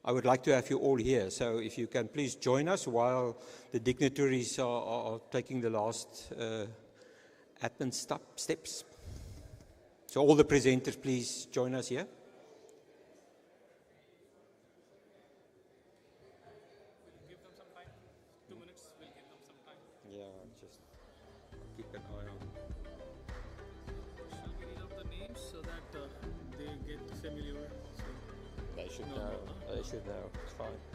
I would like to have you all here, so if you can please join us while the dignitaries are taking the last admin steps. So all the presenters, please join us here. Give them some time. 2 minutes, we'll give them some time. Yeah, just keep an eye on. Shall we read out the names so that they get familiar? So They should know. They should know. It's fine.